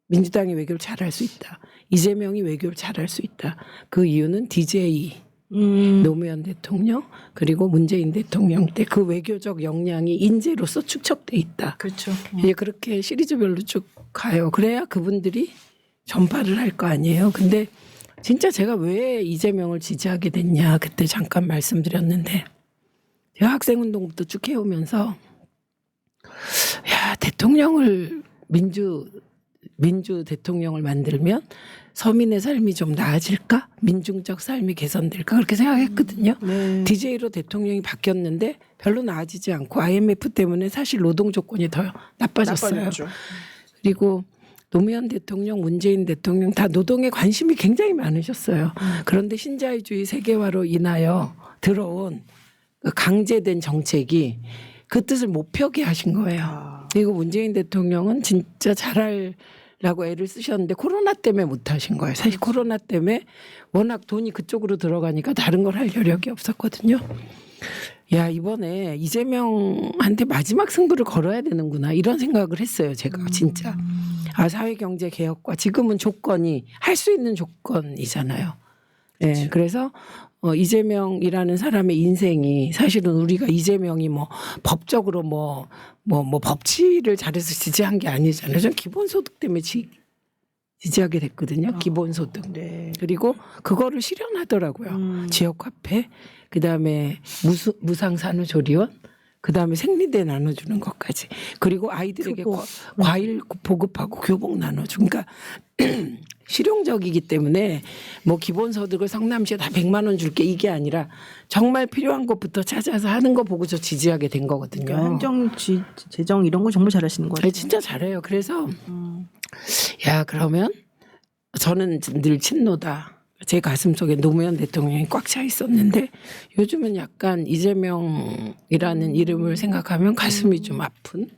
민주당이 외교를 잘할 수 있다. 이재명이 외교를 잘할 수 있다. 그 이유는 DJ 노무현 대통령 그리고 문재인 대통령 때 그 외교적 역량이 인재로서 축적돼 있다. 그렇죠. 이제 그렇게 시리즈별로 쭉 가요. 그래야 그분들이 전파를 할 거 아니에요. 근데 진짜 제가 왜 이재명을 지지하게 됐냐 그때 잠깐 말씀드렸는데 제가 학생운동부터 쭉 해오면서 야 대통령을 민주 대통령을 만들면 서민의 삶이 좀 나아질까? 민중적 삶이 개선될까? 그렇게 생각했거든요. 네. DJ로 대통령이 바뀌었는데 별로 나아지지 않고 IMF 때문에 사실 노동 조건이 더 나빠졌어요. 나빠졌죠. 그리고 노무현 대통령, 문재인 대통령 다 노동에 관심이 굉장히 많으셨어요. 그런데 신자유주의 세계화로 인하여 들어온 그 강제된 정책이 그 뜻을 못 펴게 하신 거예요. 그리고 문재인 대통령은 진짜 잘하려고 애를 쓰셨는데 코로나 때문에 못 하신 거예요. 사실 코로나 때문에 워낙 돈이 그쪽으로 들어가니까 다른 걸 할 여력이 없었거든요. 야 이번에 이재명한테 마지막 승부를 걸어야 되는구나 이런 생각을 했어요. 제가 진짜 사회경제 개혁과 지금은 조건이 할 수 있는 조건이잖아요. 네, 그래서 이재명이라는 사람의 인생이 사실은 우리가 이재명이 뭐 법적으로 뭐 법치를 잘해서 지지한 게 아니잖아요. 저는 기본소득 때문에 지지하게 됐거든요. 기본소득. 네. 그리고 그거를 실현하더라고요. 지역화폐, 그다음에 무상산후조리원, 그다음에 생리대 나눠주는 것까지. 그리고 아이들에게 과일 보급하고 교복 나눠주고. 그러니까 실용적이기 때문에 뭐 기본소득을 성남시에 다 100만 원 줄게 이게 아니라 정말 필요한 것부터 찾아서 하는 거 보고 저 지지하게 된 거거든요. 그러니까 행정, 재정 이런 거 정말 잘하시는 것 같아요. 진짜 잘해요. 그래서 야 그러면 저는 늘 친노다. 제 가슴속에 노무현 대통령이 꽉 차 있었는데 요즘은 약간 이재명이라는 이름을 생각하면 가슴이 좀 아픈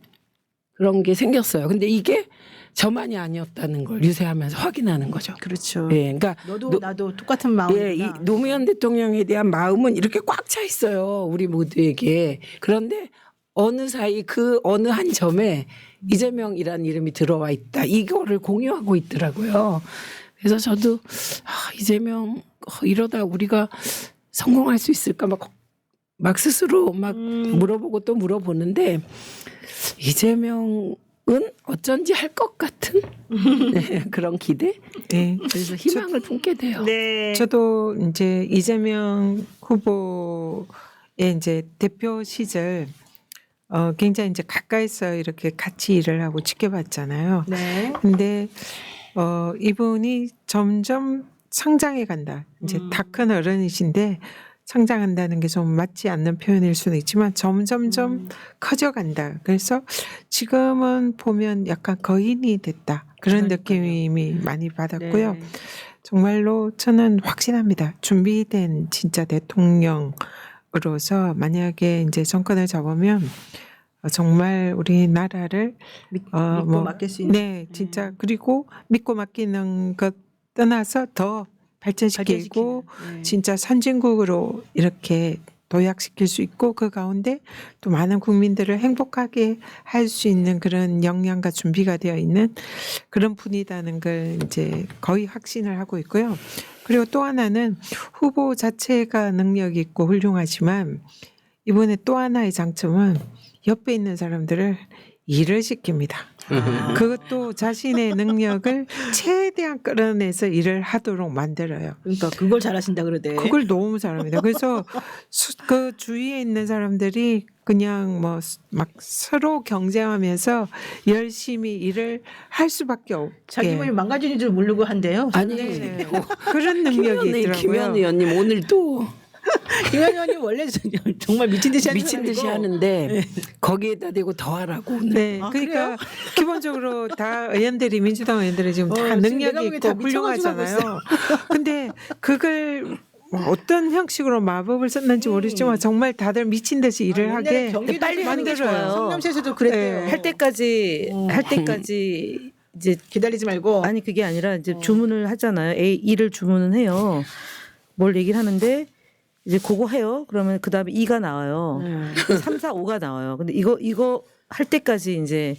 그런 게 생겼어요. 근데 이게 저만이 아니었다는 걸 유세하면서 확인하는 거죠. 그렇죠. 예, 그러니까 나도 똑같은 마음이다. 예, 이 노무현 대통령에 대한 마음은 이렇게 꽉 차 있어요. 우리 모두에게. 그런데 어느 사이 그 어느 한 점에 이재명이라는 이름이 들어와 있다. 이거를 공유하고 있더라고요. 그래서 저도 이재명 이러다 우리가 성공할 수 있을까 막 스스로 막 물어보고 또 물어보는데 이재명은 어쩐지 할 것 같은 네, 그런 기대. 네. 그래서 희망을 품게 돼요. 네. 저도 이제 이재명 후보의 이제 대표 시절 굉장히 이제 가까이서 이렇게 같이 일을 하고 지켜봤잖아요. 네. 근데 이분이 점점 성장해 간다. 이제 다 큰 어른이신데 성장한다는 게 좀 맞지 않는 표현일 수는 있지만 점점점 커져간다. 그래서 지금은 보면 약간 거인이 됐다. 그런 느낌이 많이 받았고요. 네. 정말로 저는 확신합니다. 준비된 진짜 대통령으로서 만약에 이제 정권을 잡으면 정말 우리나라를 믿고 뭐, 맡길 수 있는. 네, 진짜 그리고 믿고 맡기는 것 떠나서 더 발전시키고 발전시키는. 네. 진짜 선진국으로 이렇게 도약시킬 수 있고 그 가운데 또 많은 국민들을 행복하게 할 수 있는 그런 역량과 준비가 되어 있는 그런 분이라는 걸 이제 거의 확신을 하고 있고요. 그리고 또 하나는 후보 자체가 능력 있고 훌륭하지만 이번에 또 하나의 장점은 옆에 있는 사람들을 일을 시킵니다. 그것도 자신의 능력을 최대한 끌어내서 일을 하도록 만들어요. 그러니까 그걸 잘하신다 그러대. 그걸 너무 잘합니다. 그래서 그 주위에 있는 사람들이 그냥 뭐 막 서로 경쟁하면서 열심히 일을 할 수밖에 없게. 자기 몸이 망가지는 줄 모르고 한대요. 아니 네. 그런 능력이 김현 있더라고요. 의원님 오늘 또 김현 의원님 원래 정말 미친 듯이 하는 미친 듯이 사람이고. 하는데 거기에다 대고 더 하라고 오늘. 네, 아, 그러니까 기본적으로 다 의원들이 민주당 의원들이 지금 다 지금 내가 능력이 보기엔 다 있고 미쳐가지고 하고 훌륭하잖아요. 근데 그걸 어떤 형식으로 마법을 썼는지 모르겠지만 정말 다들 미친 듯이 일을 옛날에 하게 경기도 빨리 하는 게 만들어요. 좋아요. 성남시에서도 그랬대요. 네. 할 때까지 이제 기다리지 말고. 아니 그게 아니라 이제 주문을 하잖아요. A를 주문은 해요. 뭘 얘기를 하는데 이제 그거 해요. 그러면 그 다음에 2가 나와요. 3, 4, 5가 나와요. 근데 이거 할 때까지 이제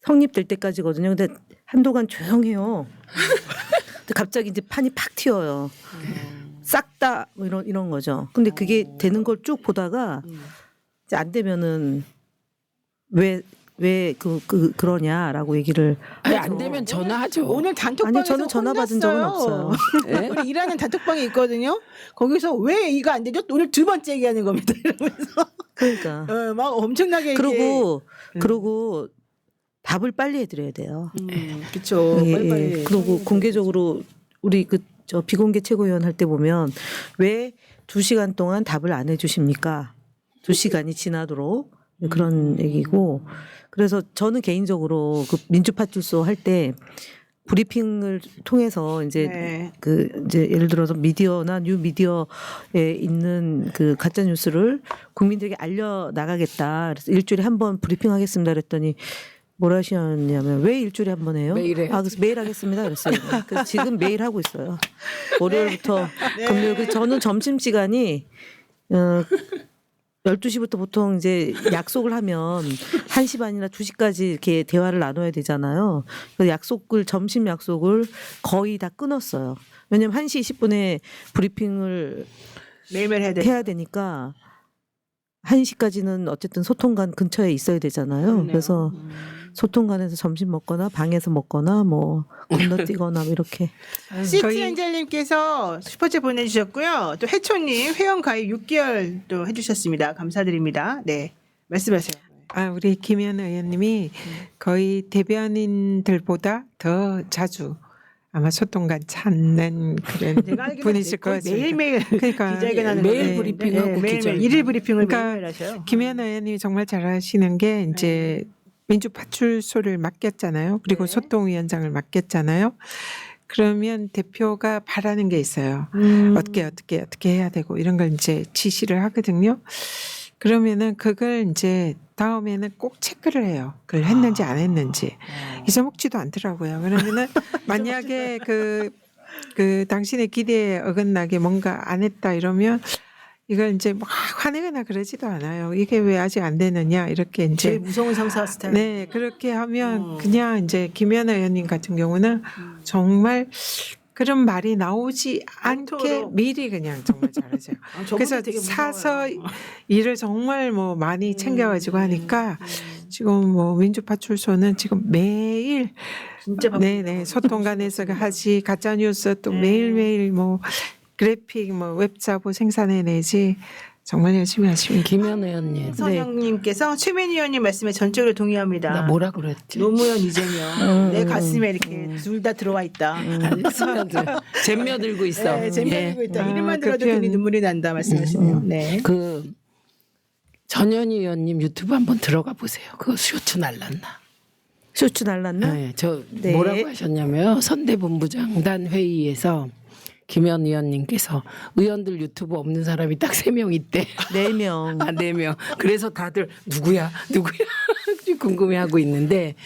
성립될 때까지거든요. 근데 한동안 조용해요. 근데 갑자기 이제 판이 팍 튀어요. 싹 다 뭐 이런 거죠. 근데 그게 되는 걸 쭉 보다가 이제 안 되면은 왜 그러냐라고 얘기를 아니, 안 되면 전화하죠. 오늘 단톡방에서 아니요, 저는 전화 받은 적은 없어요. 예? 우리 일하는 단톡방이 있거든요. 거기서 왜 이거 안 되죠? 오늘 두 번째 얘기하는 겁니다. 이러면서 그러니까 막 엄청나게 이렇게. 그리고 답을 빨리 해드려야 돼요. 그렇죠. 예, 빨리빨리. 예. 그리고 공개적으로 우리 저 비공개 최고위원 할 때 보면 왜 2시간 동안 답을 안 해주십니까? 2시간이 지나도록 그런 얘기고 그래서 저는 개인적으로 그 민주파출소 할 때 브리핑을 통해서 이제 네. 이제 예를 들어서 미디어나 뉴 미디어에 있는 그 가짜 뉴스를 국민들에게 알려 나가겠다. 그래서 일주일에 한 번 브리핑하겠습니다. 그랬더니 뭐라 하셨냐면 왜 일주일에 한 번 해요? 매일 해야지. 그래서 매일 하겠습니다. 그랬어요. 그래서 지금 매일 하고 있어요. 월요일부터 금요일. 그래서 저는 점심 시간이 12시부터 보통 이제 약속을 하면 1시 반이나 2시까지 이렇게 대화를 나눠야 되잖아요. 그래서 점심 약속을 거의 다 끊었어요. 왜냐면 1시 20분에 브리핑을 매일매일 해야 돼. 해야 되니까 1시까지는 어쨌든 소통관 근처에 있어야 되잖아요. 그러네요. 그래서 소통관에서 점심 먹거나 방에서 먹거나 뭐 건너뛰거나 뭐 이렇게. 시티 엔젤님께서 슈퍼챗 보내주셨고요. 또 해초님 회원 가입 6개월 또 해주셨습니다. 감사드립니다. 네, 말씀하세요. 우리 김현 의원님이 거의 대변인들보다 더 자주 아마 소통관 찾는 그런 내가 알기로는 분이실 것 거의 같습니다. 매일매일 그러니까 기자회견하는 매일 건데. 브리핑하고 매일매일 기자회견. 일일 브리핑을 그러니까 매일매일 하셔요. 김현 의원님이 정말 잘하시는 게 이제 민주파출소를 맡겼잖아요. 그리고 네. 소통위원장을 맡겼잖아요. 그러면 대표가 바라는 게 있어요. 어떻게 해야 되고 이런 걸 이제 지시를 하거든요. 그러면은 그걸 이제 다음에는 꼭 체크를 해요. 그걸 했는지 안 했는지. 잊어먹지도 않더라고요. 그러면은 만약에 그 당신의 기대에 어긋나게 뭔가 안 했다 이러면 이걸 이제 막 화내거나 그러지도 않아요. 이게 왜 아직 안 되느냐 이렇게 제일 이제 무서운 상사 스타일. 네 그렇게 하면 그냥 이제 김현 의원님 같은 경우는 정말 그런 말이 나오지 않게 않도록. 미리 그냥 정말 잘하세요. 저분도 그래서 되게 사서 무서워요. 일을 정말 뭐 많이 챙겨가지고 하니까 지금 뭐 민주파출소는 지금 매일 진짜 네네 소통관에서 하지 가짜 뉴스 또 매일매일 뭐 그래픽 뭐 웹자보 생산해내지 정말 열심히 하십니다. 김현 의원님. 선영님께서 최민희 의원님 말씀에 전적으로 동의합니다. 나 뭐라 그랬지? 노무현 이재명 내 가슴에 이렇게 둘 다 들어와 있다. 아니, 잼며 들고 있어. 네, 재미있고 있다. 아, 이름만 그 들어도 표현. 괜히 눈물이 난다 말씀하시네요. 네. 그 전현희 의원님 유튜브 한번 들어가 보세요. 그거 쇼츠 날랐나? 쇼츠 날랐나? 네, 저 네. 뭐라고 하셨냐면 선대본부장단 회의에서 김현 의원님께서 의원들 유튜브 없는 사람이 딱 3명 있대. 4명. 아, 4명. 그래서 다들 누구야 궁금해하고 있는데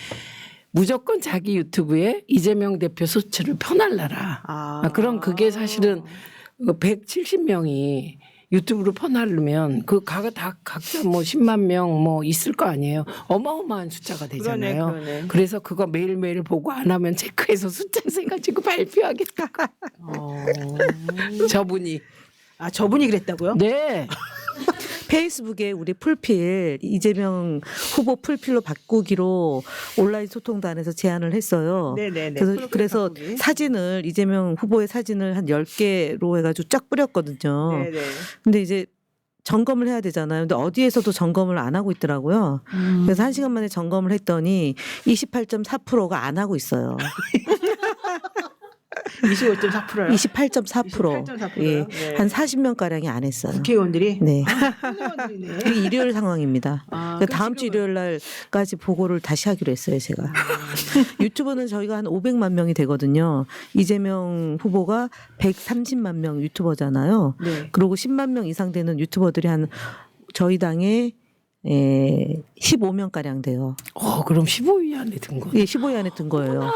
무조건 자기 유튜브에 이재명 대표 소츠를 펴날라라. 그럼 그게 사실은 170명이 유튜브로 퍼나르면 그 각자 뭐 10만 명 뭐 있을 거 아니에요. 어마어마한 숫자가 되잖아요. 그러네. 그래서 그거 매일매일 보고 안 하면 체크해서 숫자 세가지고 발표하겠다. 저분이. 아 저분이 그랬다고요? 네. 페이스북에 우리 풀필 이재명 후보 풀필로 바꾸기로 온라인 소통단에서 제안을 했어요. 네네네. 그래서 바꾸기. 사진을 이재명 후보의 사진을 한 10개로 해가지고 쫙 뿌렸거든요. 네네. 근데 이제 점검을 해야 되잖아요. 근데 어디에서도 점검을 안 하고 있더라고요. 그래서 1시간 만에 점검을 했더니 28.4%가 안 하고 있어요. 25.4%요? 28.4%. 28.4%요? 예. 네. 한 40명 가량이 안 했어요. 국회의원들이 네. 국회의원들이네. 그게 일요일 상황입니다. 아, 그러니까 그럼 다음 주 지금은- 일요일 날까지 보고를 다시 하기로 했어요, 제가. 유튜브는 저희가 한 500만 명이 되거든요. 이재명 후보가 130만 명 유튜버잖아요. 네. 그리고 10만 명 이상 되는 유튜버들이 한 저희 당에 15명 가량 돼요. 그럼 15위 안에 든 거. 예, 15위 안에 든 거예요.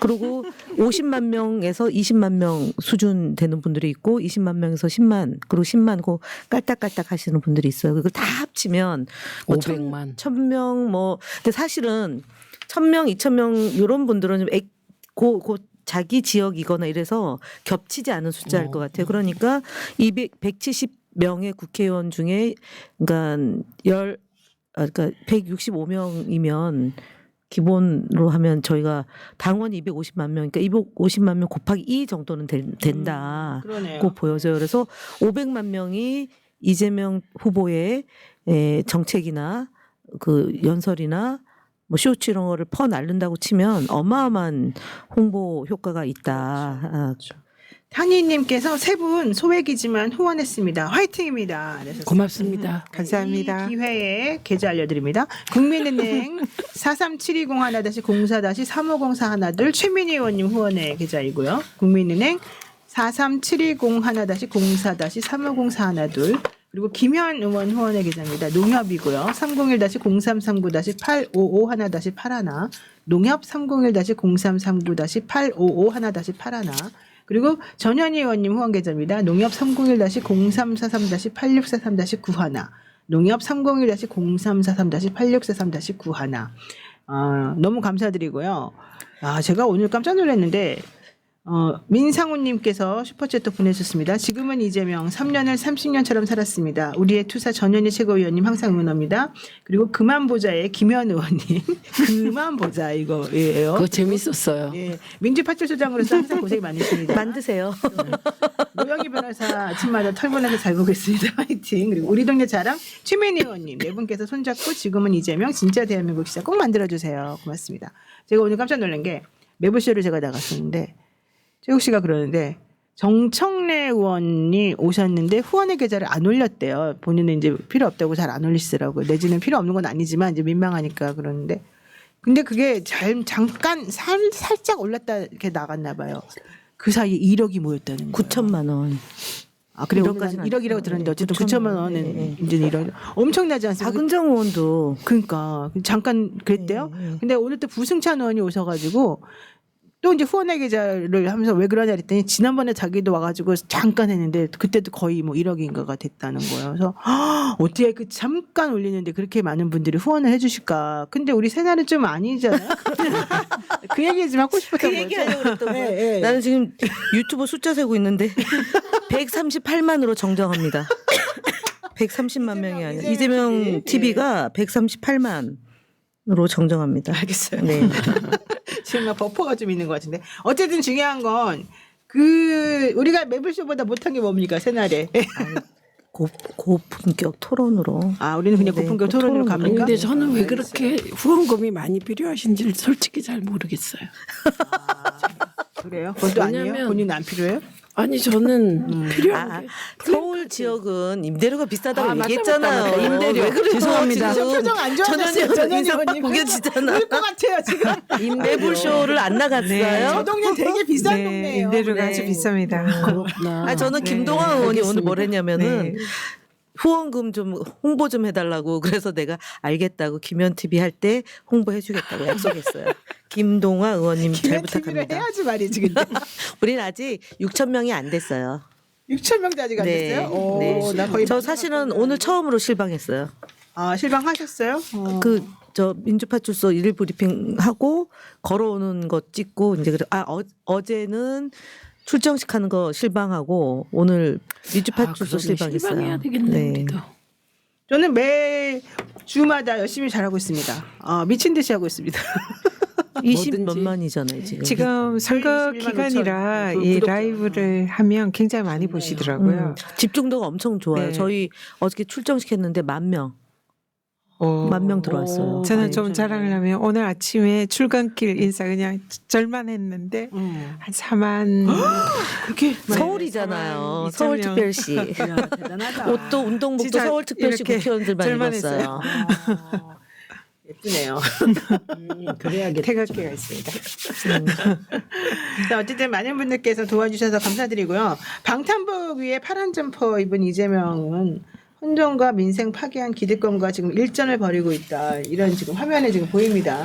그리고 50만 명에서 20만 명 수준 되는 분들이 있고 20만 명에서 10만 그리고 10만 고 깔딱깔딱 하시는 분들이 있어요. 그걸 다 합치면 뭐 500만. 1000명 뭐 근데 사실은 1000명, 2000명 이런 분들은 좀 고 자기 지역이거나 이래서 겹치지 않은 숫자일 것 같아요. 그러니까 170명의 국회의원 중에 그러니까 165명이면 기본으로 하면 저희가 당원이 250만 명, 그러니까 250만 명 곱하기 2 정도는 된다고 그러네요. 보여져요. 그래서 500만 명이 이재명 후보의 정책이나 그 연설이나 뭐 쇼츠 이런 거를 퍼날른다고 치면 어마어마한 홍보 효과가 있다. 탄희님께서 세 분 소액이지만 후원했습니다. 화이팅입니다. 그래서 고맙습니다. 감사합니다. 이 기회에 계좌 알려드립니다. 국민은행 43720-04-050412 최민희 의원님 후원의 계좌이고요. 국민은행 43720-04-04-350412 그리고 김현 의원 후원의 계좌입니다. 농협이고요. 301-0339-8551-81 농협 301-0339-8551-81 그리고 전현희 의원님 후원 계좌입니다. 농협 301-0343-8643-91 농협 301-0343-8643-91 너무 감사드리고요. 제가 오늘 깜짝 놀랐는데 민상훈님께서 슈퍼챗도 보내주셨습니다. 지금은 이재명 3년을 30년처럼 살았습니다. 우리의 투사 전현희 최고위원님 항상 응원합니다. 그리고 그만 보자의 김현 의원님 그만 보자 이거예요. 그거 재밌었어요. 예, 민주파출소장으로서 항상 고생이 많으십니다. 만드세요. 노영희 변호사 아침마다 털보내서 잘 보겠습니다. 화이팅. 그리고 우리 동네 자랑 최민희 의원님 네 분께서 손잡고 지금은 이재명 진짜 대한민국 시작 꼭 만들어주세요. 고맙습니다. 제가 오늘 깜짝 놀란 게 매부쇼를 제가 나갔었는데 최욱 씨가 그러는데 정청래 의원이 오셨는데 후원의 계좌를 안 올렸대요. 본인은 이제 필요 없다고 잘 안 올리시더라고요. 내지는 필요 없는 건 아니지만 이제 민망하니까 그러는데 근데 그게 잠깐 살짝 올랐다 이렇게 나갔나 봐요. 그 사이에 1억이 모였다는 거예요. 9천만 원. 그래 1억까지는 1억이라고 들었는데 어쨌든 9천만 9천만 원은 네. 이제 1억 엄청나지 않습니까? 박은정 의원도 그러니까 잠깐 그랬대요. 네. 근데 오늘 또 부승찬 의원이 오셔가지고 또 이제 후원의 계좌를 하면서 왜 그러냐 그랬더니 지난번에 자기도 와가지고 잠깐 했는데 그때도 거의 뭐 1억인가가 됐다는 거예요. 그래서 어떻게 그 잠깐 올리는데 그렇게 많은 분들이 후원을 해주실까? 근데 우리 새날은 좀 아니잖아요. 그 얘기 좀 하고 싶었던 그 거죠. 얘기하려고 그랬던 거예요. 네, 네. 나는 지금 유튜브 숫자 세고 있는데 138만으로 정정합니다. 130만 명이 아니라 이재명 TV가 138만으로 정정합니다. 알겠어요. 네. 지금 막 버퍼가 좀 있는 것 같은데 어쨌든 중요한 건 우리가 매블쇼보다 못한 게 뭡니까 새날에 고품격 토론으로. 우리는 그냥 네, 고품격 토론으로 토론으로. 갑니까? 근데 저는 왜 그렇게 후원금이 많이 필요하신지를 솔직히 잘 모르겠어요. 그래요? 그것도 아니에요? 왜냐면- 본인 안 필요해요? 아니 저는 필요한 게 서울 지역은 임대료가 비싸다고 맞다, 얘기했잖아요. 맞다, 맞다. 임대료. 왜 그래요? 죄송합니다. 지금 표정 안 좋아졌어요. 전현희 전현희 의원님 의원님. 구겨지잖아. 울것 같아요 지금. 매불쇼를 안 나갔어요? 저 동네 되게 비싼 네, 동네예요. 임대료가 네. 아주 비쌉니다. 그렇구나. 저는 네, 김동완 의원이 오늘 알겠습니다. 뭘 했냐면은 네. 후원금 좀 홍보 좀 해달라고 그래서 내가 알겠다고 김현 TV 할 때 홍보해주겠다고 약속했어요. 김동완 의원님 잘 TV를 부탁합니다. 해야지 말이지 근데. 우리는 아직 6천 명이 안 됐어요. 6천 명도 아직 안 네. 됐어요? 오, 네. 나 거의 저 사실은 오늘 처음으로 실방했어요. 아, 실방하셨어요? 그 저 민주파출소 일일 브리핑 하고 걸어오는 거 찍고 이제 어제는 출정식 하는 거 실방하고 오늘 민주파출소 실방했어요. 실방해야 되겠네 우리도. 저는 매 주마다 열심히 잘하고 있습니다. 미친 듯이 하고 있습니다. 20 뭐든지. 몇만이잖아요 지금. 지금 선거 21만 기간이라 5천 이 구독자. 라이브를 하면 굉장히 많이 보시더라고요. 집중도가 엄청 좋아요. 네. 저희 어저께 출정식 했는데 10,000명. 오. 10,000명 들어왔어요. 저는 네, 좀 자랑을 하면 오늘 아침에 출근길 인사 그냥 절만 했는데 한 4만 그렇게 서울이잖아요. 2,000명. 서울특별시. 야, 대단하다. 옷도 운동복도 진짜 서울특별시 이렇게 국회의원들만 절만 입었어요. 예쁘네요. 그래야겠다. 태극기가 있습니다. 자, 어쨌든 많은 분들께서 도와주셔서 감사드리고요. 방탄복 위에 파란 점퍼 입은 이재명은 혼종과 민생 파괴한 기득권과 지금 일전을 벌이고 있다. 이런 지금 화면에 지금 보입니다.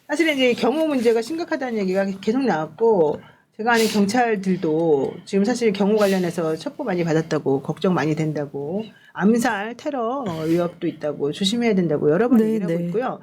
사실은 이제 경호 문제가 심각하다는 얘기가 계속 나왔고, 제가 아는 경찰들도 지금 사실 경호 관련해서 첩보 많이 받았다고, 걱정 많이 된다고, 암살, 테러 위협도 있다고, 조심해야 된다고 여러 번 네, 얘기를 하고 네. 있고요.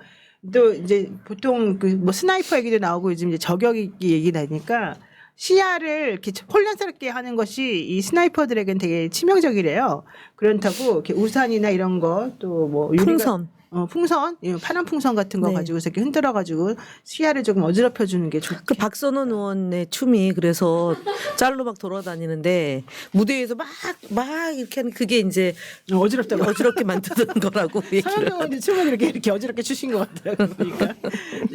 또 이제 보통 그 뭐 스나이퍼 얘기도 나오고 요즘 이제 저격기 얘기 나니까 시야를 이렇게 혼란스럽게 하는 것이 이 스나이퍼들에겐 되게 치명적이래요. 그렇다고 이렇게 우산이나 이런 거 또 뭐 풍선. 풍선, 파란 풍선 같은 거 네. 가지고 이렇게 흔들어 가지고 시야를 조금 어지럽혀 주는 게 좋. 그 박선원 의원의 춤이 그래서 짤로 막 돌아다니는데 무대 위에서 막 이렇게 하는 그게 이제 어지럽다고. 어지럽게 만드는 거라고 얘기를. 서영경은 춤을 이렇게 어지럽게 추신 것 같더라고요. 그러니까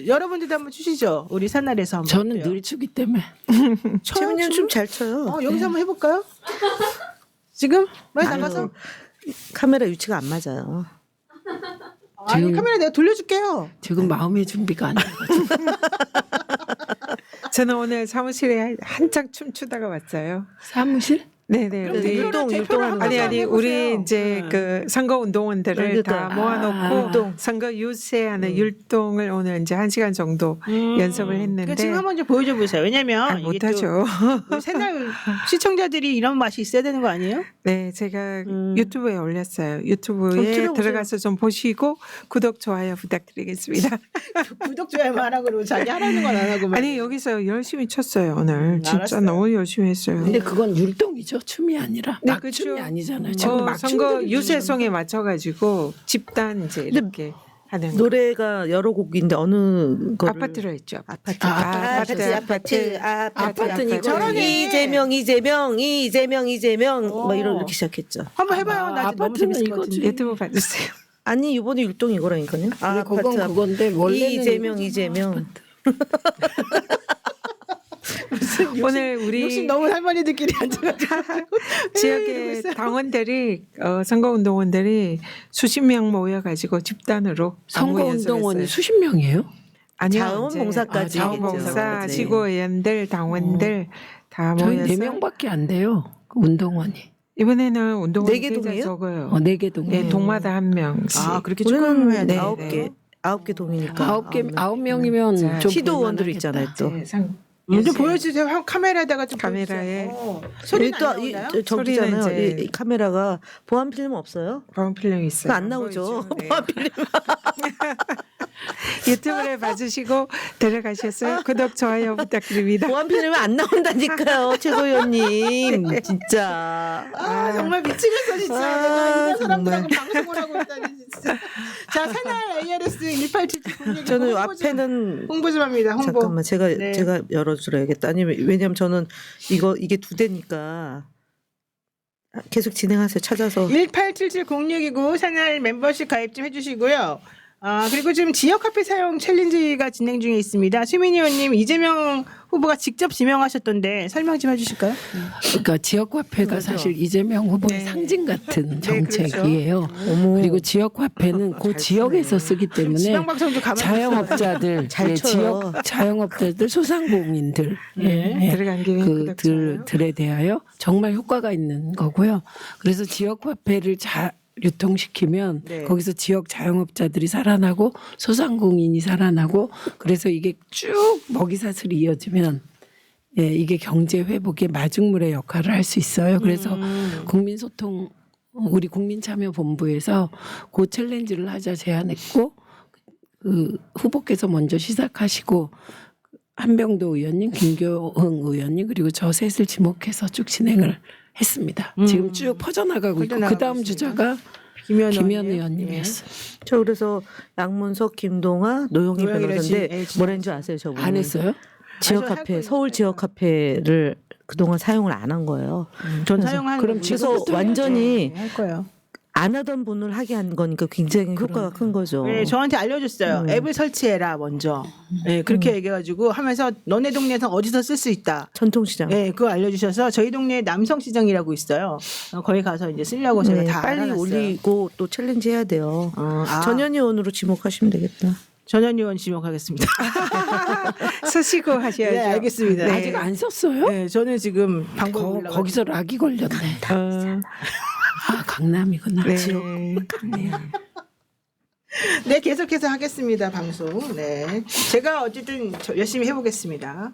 여러분들도 한번 추시죠. 우리 산날에서 한번. 저는 어때요? 늘 추기 때문에 최민현 춤 잘 춰요. 여기서 한번 해볼까요? 지금 왜 아유, 나가서? 카메라 위치가 안 맞아요. 아니 지금- 카메라 내가 돌려줄게요. 지금 마음의 준비가 안 돼가지고. 저는 오늘 사무실에 한창 춤추다가 왔어요. 사무실? 네네. 그럼 우리 율동하는 아니 거죠. 우리 이제 그 선거 운동원들을 율동. 다 모아놓고 율동. 선거 유세하는 율동을 오늘 이제 1시간 정도 연습을 했는데 그러니까 지금 한번 좀 보여줘 보세요. 왜냐면 이게 못하죠. 또 우리 새날 시청자들이 이런 맛이 있어야 되는 거 아니에요? 네, 제가 유튜브에 올렸어요. 좀 유튜브에 틀어보세요. 들어가서 좀 보시고 구독 좋아요 부탁드리겠습니다. 구독 좋아요만 하고 그러고 자기 하라는 건 안 하고. 아니 여기서 열심히 췄어요 오늘. 진짜 알았어요. 너무 열심히 했어요. 근데 그건 율동이죠. 춤이 아니라 네, 막춤이 그렇죠. 아니잖아요. 지금 막 선거 춤들이 유세송에 맞춰가지고 집단 이제 이렇게 하는 거. 노래가 여러 곡인데 어느 거를 아파트로 했죠. 아파트. 아파트는 이거 저러네. 이재명 뭐 이렇게 시작했죠. 한번 해봐요. 나 너무 아파트는 재밌을 것 이거지. 같은데. 유튜브 봐주세요. 아니 이번에 율동 이거라니까요. 아, 그건 그건데 원래는 이재명. 오늘 우리 욕심 너무 할머니들끼리 앉아가지고 지역의 당원들이 선거운동원들이 수십 명 모여가지고 집단으로 안무 선거운동원이 연습했어요. 수십 명이에요? 아니요, 자원봉사까지 이제 자원봉사, 했죠. 네. 지구의원들, 당원들 다 저희 모여서 4명밖에 안 돼요. 그 운동원이. 이번에는 운동원 네 개 동이에요? 적어요. 4개 동. 네, 동마다 한 명씩. 그렇게 우리는 조금 해야 돼. 네, 9개. 9개 동이니까. 9명이면 자, 좀 시도원들 볼만하겠다. 있잖아요 또. 네, 상- 좀 보여주세요. 카메라에다가 좀 카메라에. 보여주세요. 소리는 안 나오나요? 저기잖아요. 소리는 이제- 이 카메라가 보안 필름 없어요? 보안 필름이 있어요. 그거 안 나오죠. 보이죠? 네. 유튜브를 봐주시고 들어가셔서 구독 좋아요 부탁드립니다. 보안 필름이 안 나온다니까요, 최고위원님. 진짜. 정말 미치겠어 진짜. 내가 이런 사람들하고 정말. 방송을 하고 있다니 진짜. 자, 새날 ARS 1877 저는 앞에는 홍보 좀 합니다. 홍보. 잠깐만 제가 네. 제가 열어줘야겠다. 아니면 왜냐면 저는 이게 2대니까 계속 진행하세요. 찾아서. 18770629 새날 멤버십 가입 좀 해주시고요. 그리고 지금 지역 화폐 사용 챌린지가 진행 중에 있습니다. 최민희 의원님 이재명 후보가 직접 지명하셨던데 설명 좀 해주실까요? 그러니까 지역화폐가 사실 이재명 후보의 상징 같은 정책이에요. 그리고 지역화폐는 그 지역에서 쓰기 때문에 지방방송도 가만. 자영업자들, 잘 예, 쳐요. 지역 자영업자들, 소상공인들 들어간 김에 구독 좋아요. 그들에 대하여 정말 효과가 있는 거고요. 그래서 지역화폐를 유통시키면 네. 거기서 지역 자영업자들이 살아나고 소상공인이 살아나고 그래서 이게 쭉 먹이사슬이 이어지면 예, 이게 경제 회복의 마중물의 역할을 할 수 있어요. 그래서 국민소통 우리 국민참여본부에서 그 챌린지를 하자 제안했고 그 후보께서 먼저 시작하시고 한병도 의원님, 김교흥 의원님 그리고 저 셋을 지목해서 쭉 진행을 했습니다. 지금 쭉 퍼져나가고 있고 퍼져나가고 그 다음 있습니다. 주자가 김현 의원님이었어요. 저 그래서 양문석, 김동아, 노영희 노영희 변호사인데 씨, 뭐라는지 아세요, 저분? 안 했어요? 지역 아니, 저 카페, 할 서울 거니까. 지역 카페를 그동안 사용을 안 한 거예요. 전 사용하는 그럼 그래서 완전히 할 거예요. 안 하던 분을 하게 한 거니까 굉장히 효과가 큰 거죠. 네, 저한테 알려줬어요. 앱을 설치해라 먼저. 네, 그렇게 얘기해가지고 하면서 너네 동네에서 어디서 쓸 수 있다. 전통시장. 네, 그거 알려주셔서 저희 동네에 남성시장이라고 있어요. 거기 가서 이제 쓰려고 제가 네, 다 빨리 알아놨어요. 올리고 또 챌린지 해야 돼요. 전현 전현의원으로 지목하시면 되겠다. 전현 의원 지목하겠습니다. 쓰시고 하셔야죠. 네, 알겠습니다. 네. 아직 안 썼어요? 네, 저는 지금 방법 거기서 락이 걸렸네. 아 강남이구나. 네. 네, 계속해서 하겠습니다. 방송. 네, 제가 어쨌든 열심히 해보겠습니다.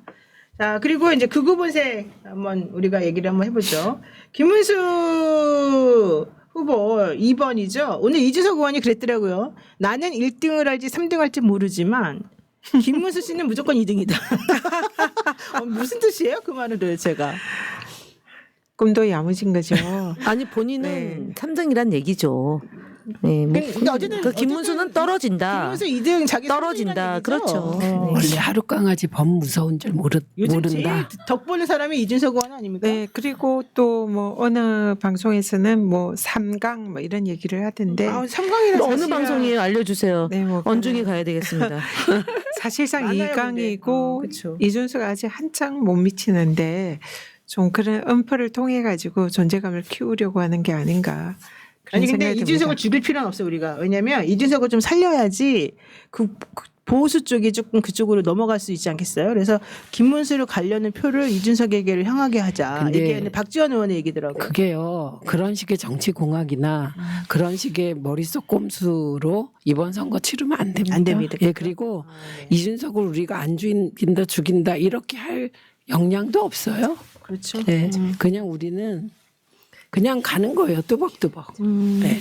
자, 그리고 이제 극우 본색 한번 우리가 얘기를 한번 해보죠. 김문수 후보 2번이죠. 오늘 이준석 의원이 그랬더라고요. 나는 1등을 할지 3등 할지 모르지만 김문수 씨는 무조건 2등이다. 무슨 뜻이에요? 그 말은 도대체가. 꿈도 야무진 거죠. 아니 본인은 네. 3등이란 얘기죠. 네, 뭐 근데 어쨌든 그 김문수는 떨어진다. 김문수 2등 자기 떨어진다. 3등이라는 그렇죠. 얘기죠. 원래 하루 강아지 범 무서운 줄 요즘 모른다. 제일 덕보는 사람이 이준석 의원 아닙니까? 네, 그리고 또 뭐 어느 방송에서는 뭐 삼강 뭐 이런 얘기를 하던데 아, 삼강이라 어느 방송이에요? 알려주세요. 네, 뭐 언중에 가야 되겠습니다. 사실상 많아요, 이강이고 근데. 그쵸. 이준수가 아직 한창 못 미치는데 좀 그런 음포를 통해 가지고 존재감을 키우려고 하는 게 아닌가. 그런 아니 근데 생각이 이준석을 듭니다. 죽일 필요는 없어요 우리가. 왜냐하면 이준석을 좀 살려야지 그 보수 쪽이 조금 그쪽으로 넘어갈 수 있지 않겠어요? 그래서 김문수를 가려는 표를 이준석에게 향하게 하자. 근데 이게 박지원 의원의 얘기더라고요. 그게요. 그런 식의 정치 공학이나 그런 식의 머릿속 꼼수로 이번 선거 치르면 안 됩니다. 안 됩니다. 예, 그리고 이준석을 우리가 안 죽인다 이렇게 할 역량도 없어요. 그렇죠. 네, 그냥 우리는 그냥 가는 거예요. 뚜벅뚜벅. 네.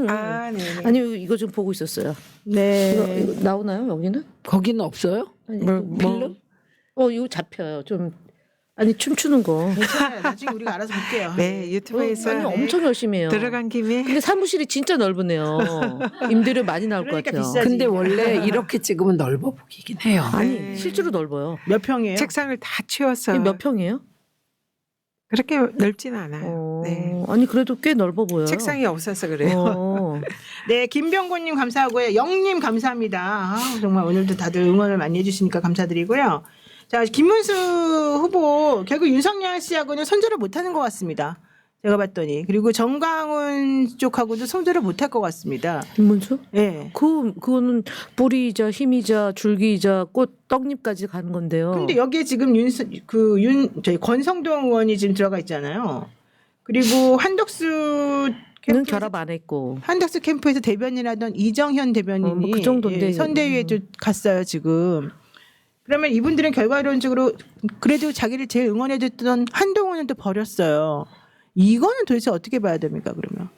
아, 네. 아니 이거 좀 보고 있었어요. 네. 이거 나오나요 여기는? 거기는 없어요? 아니, 필름? 이거 잡혀요. 좀 아니 춤추는 거. 괜찮아요. 나중에 우리가 알아서 볼게요. 네, 유튜브에서 아니 엄청 열심히 해요. 들어간 김에 근데 사무실이 진짜 넓으네요. 임대료 많이 나올 그러니까 것 같아요. 비싸지. 근데 원래 이렇게 찍으면 넓어 보이긴 해요. 아니 네. 실제로 넓어요. 몇 평이에요? 책상을 다 치워서 몇 평이에요? 그렇게 넓지는 않아요. 네. 아니 그래도 꽤 넓어 보여요. 책상이 없어서 그래요. 어. 네, 김병곤님 감사하고요. 영님 감사합니다. 아, 정말 오늘도 다들 응원을 많이 해주시니까 감사드리고요. 자, 김문수 후보 결국 윤석열 씨하고는 손절을 못하는 것 같습니다. 제가 봤더니 그리고 정광훈 쪽하고도 손절을 못할 것 같습니다. 김문수? 네. 그거는 뿌리이자 힘이자 줄기이자 꽃 떡잎까지 가는 건데요. 근데 여기에 지금 저희 권성동 의원이 지금 들어가 있잖아요. 그리고 한덕수 는 결합 안 했고. 한덕수 캠프에서 대변인하던 이정현 대변인이 뭐그 정도인데. 선대위에도 갔어요 지금. 그러면 이분들은 결과론적으로 그래도 자기를 제일 응원해줬던 한동훈은 또 버렸어요. 이거는 도대체 어떻게 봐야 됩니까 그러면?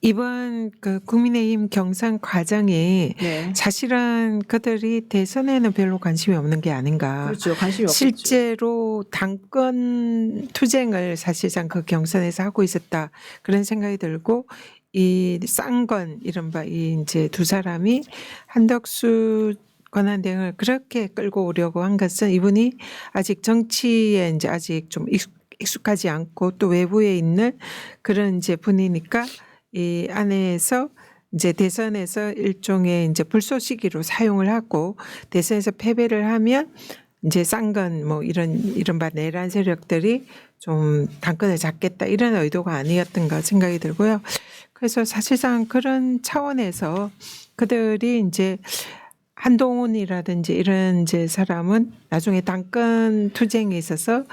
이번 그 국민의힘 경선 과정이 네. 사실은 그들이 대선에는 별로 관심이 없는 게 아닌가. 그렇죠. 관심이 없죠. 실제로 당권 투쟁을 사실상 그 경선에서 하고 있었다 그런 생각이 들고 이 쌍건 이른바 이 이제 두 사람이 한덕수 권한대행을 그렇게 끌고 오려고 한 것은 이분이 아직 정치에 이제 아직 좀 익숙하지 않고 또 외부에 있는 그런 이제 분이니까 이 안에서 이제 대선에서 일종의 이제 불쏘시개로 사용을 하고 대선에서 패배를 하면 이제 쌍건 뭐 이른바 내란 세력들이 좀 당권을 잡겠다 이런 의도가 아니었던가 생각이 들고요. 그래서 사실상 그런 차원에서 그들이 이제 한동훈이라든지 이런 이제 사람은 나중에 당권 투쟁에 있어서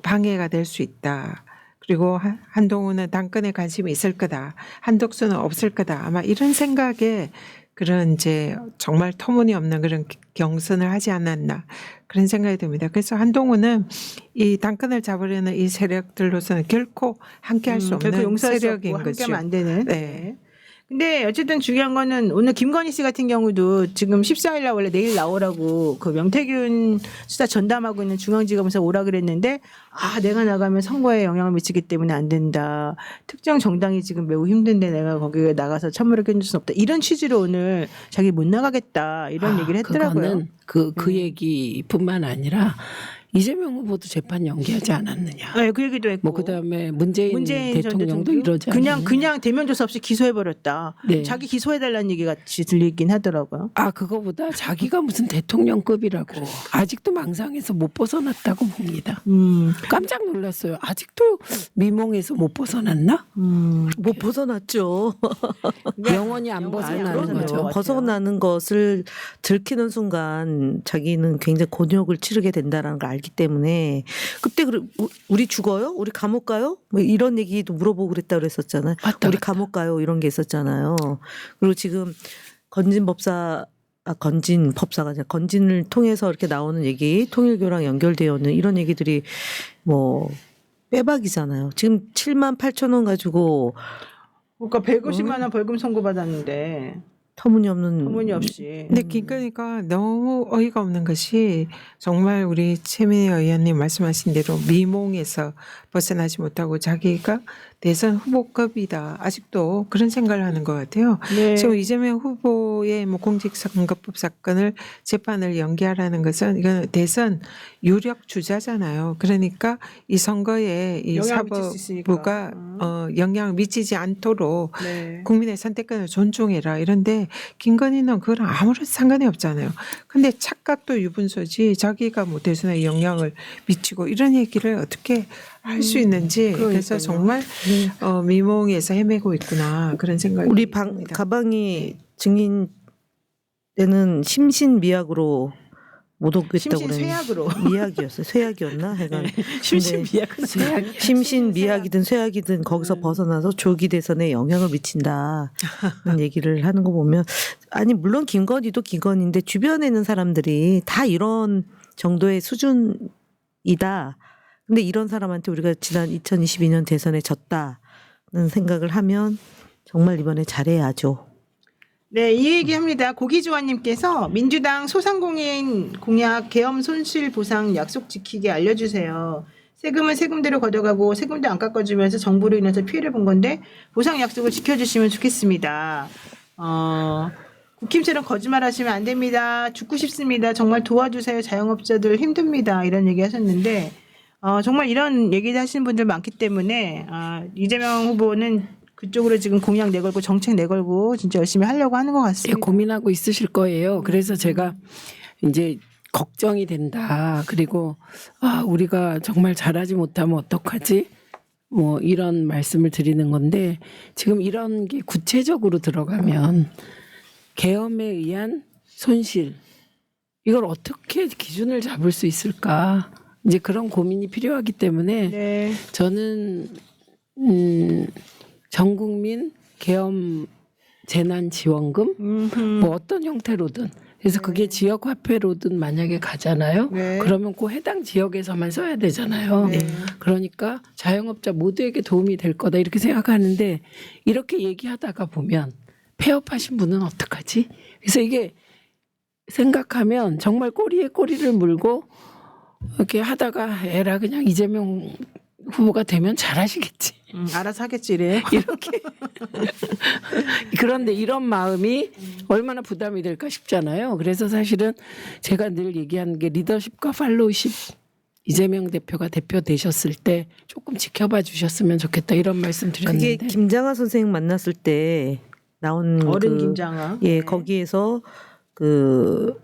방해가 될 수 있다. 그리고 한동훈은 당권에 관심이 있을 거다. 한덕수는 없을 거다. 아마 이런 생각에 그런 이제 정말 터무니없는 그런 경선을 하지 않았나 그런 생각이 듭니다. 그래서 한동훈은 이 당권을 잡으려는 이 세력들로서는 결코 함께할 수 결코 없는 용서할 수 세력인 없고 거죠. 함께하면 안 되는. 네. 근데 어쨌든 중요한 거는 오늘 김건희 씨 같은 경우도 지금 14일 날 원래 내일 나오라고 그 명태균 수사 전담하고 있는 중앙지검에서 오라 그랬는데 내가 나가면 선거에 영향을 미치기 때문에 안 된다. 특정 정당이 지금 매우 힘든데 내가 거기에 나가서 참모를 껴줄 수 없다. 이런 취지로 오늘 자기 못 나가겠다 이런 얘기를 했더라고요. 그거는 그 얘기뿐만 아니라 이재명 후보도 재판 연기하지 않았느냐. 네, 그 얘기도 했고. 뭐 그다음에 문재인 전 대통령도 이러지 않았느냐. 그냥 대면 조사 없이 기소해 버렸다. 네. 자기 기소해달라는 얘기 같이 들리긴 하더라고요. 그거보다 자기가 무슨 대통령급이라고 아직도 망상에서 못 벗어났다고 봅니다. 깜짝 놀랐어요. 아직도 미몽에서 못 벗어났나? 못 벗어났죠. 영원히 안 벗어나는 그러네요. 거죠. 벗어나는 것을 들키는 순간 자기는 굉장히 곤욕을 치르게 된다는 걸 알기 때문에 그때 우리 죽어요? 우리 감옥 가요? 뭐 이런 얘기도 물어보고 그랬다 그랬었잖아요. 우리 감옥 가요? 이런 게 있었잖아요. 그리고 지금 건진법사가 아니라 건진을 통해서 이렇게 나오는 얘기, 통일교랑 연결되어 있는 이런 얘기들이 뭐 빼박이잖아요. 지금 7만 8천 원 가지고 그러니까 150만 원 벌금 선고받았는데 터무니없이. 근데 그러니까 너무 어이가 없는 것이 정말 우리 최민희 의원님 말씀하신 대로 미몽에서 벗어나지 못하고 자기가 대선 후보급이다. 아직도 그런 생각을 하는 것 같아요. 네. 지금 이재명 후보의 뭐 공직선거법 사건을 재판을 연기하라는 것은 이건 대선 유력 주자잖아요. 그러니까 이 선거에 이 영향을 미칠 수 있으니까. 사법부가 영향을 미치지 않도록 네. 국민의 선택권을 존중해라. 이런데 김건희는 그거랑 아무런 상관이 없잖아요. 근데 착각도 유분수지 자기가 뭐 대선에 영향을 미치고 이런 얘기를 어떻게 할 수 있는지 그래서 그러니까요. 정말 미몽에서 헤매고 있구나 그런 생각이 우리 듭니다. 가방이 증인 때는 심신미약으로 못 오겠다고 심신쇠약으로. 미약이었어요. 쇠약이었나? 해가 심신미약은 심신미약이든 쇠약이든 거기서 벗어나서 조기 대선에 영향을 미친다. 그런 얘기를 하는 거 보면 아니 물론 김건희도 김건희인데 주변에 있는 사람들이 다 이런 정도의 수준이다. 근데 이런 사람한테 우리가 지난 2022년 대선에 졌다는 생각을 하면 정말 이번에 잘해야죠. 네, 이 얘기합니다. 고기조아님께서 민주당 소상공인 공약 계엄 손실 보상 약속 지키게 알려주세요. 세금은 세금대로 걷어가고 세금도 안 깎아주면서 정부로 인해서 피해를 본 건데 보상 약속을 지켜주시면 좋겠습니다. 국힘처럼 거짓말하시면 안 됩니다. 죽고 싶습니다. 정말 도와주세요. 자영업자들 힘듭니다. 이런 얘기 하셨는데 정말 이런 얘기 하시는 분들 많기 때문에 이재명 후보는 그쪽으로 지금 공약 내걸고 정책 내걸고 진짜 열심히 하려고 하는 것 예, 같습니다. 고민하고 있으실 거예요. 그래서 제가 이제 걱정이 된다. 그리고 우리가 정말 잘하지 못하면 어떡하지? 뭐 이런 말씀을 드리는 건데 지금 이런 게 구체적으로 들어가면 계엄에 의한 손실 이걸 어떻게 기준을 잡을 수 있을까? 이제 그런 고민이 필요하기 때문에 네. 저는 전 국민 계엄 재난 지원금 뭐 어떤 형태로든 그래서 그게 지역 화폐로든 만약에 가잖아요. 네. 그러면 그 해당 지역에서만 써야 되잖아요. 네. 그러니까 자영업자 모두에게 도움이 될 거다 이렇게 생각하는데 이렇게 얘기하다가 보면 폐업하신 분은 어떡하지? 그래서 이게 생각하면 정말 꼬리에 꼬리를 물고 이렇게 하다가 에라 그냥 이재명 후보가 되면 잘하시겠지. 알아서 하겠지 이래. 이렇게. 그런데 이런 마음이 얼마나 부담이 될까 싶잖아요. 그래서 사실은 제가 늘 얘기하는 게 리더십과 팔로우십 이재명 대표가 대표 되셨을 때 조금 지켜봐 주셨으면 좋겠다 이런 말씀 드렸는데. 그게 김장하 선생 만났을 때 나온 어른 김장하. 예, 네. 거기에서 그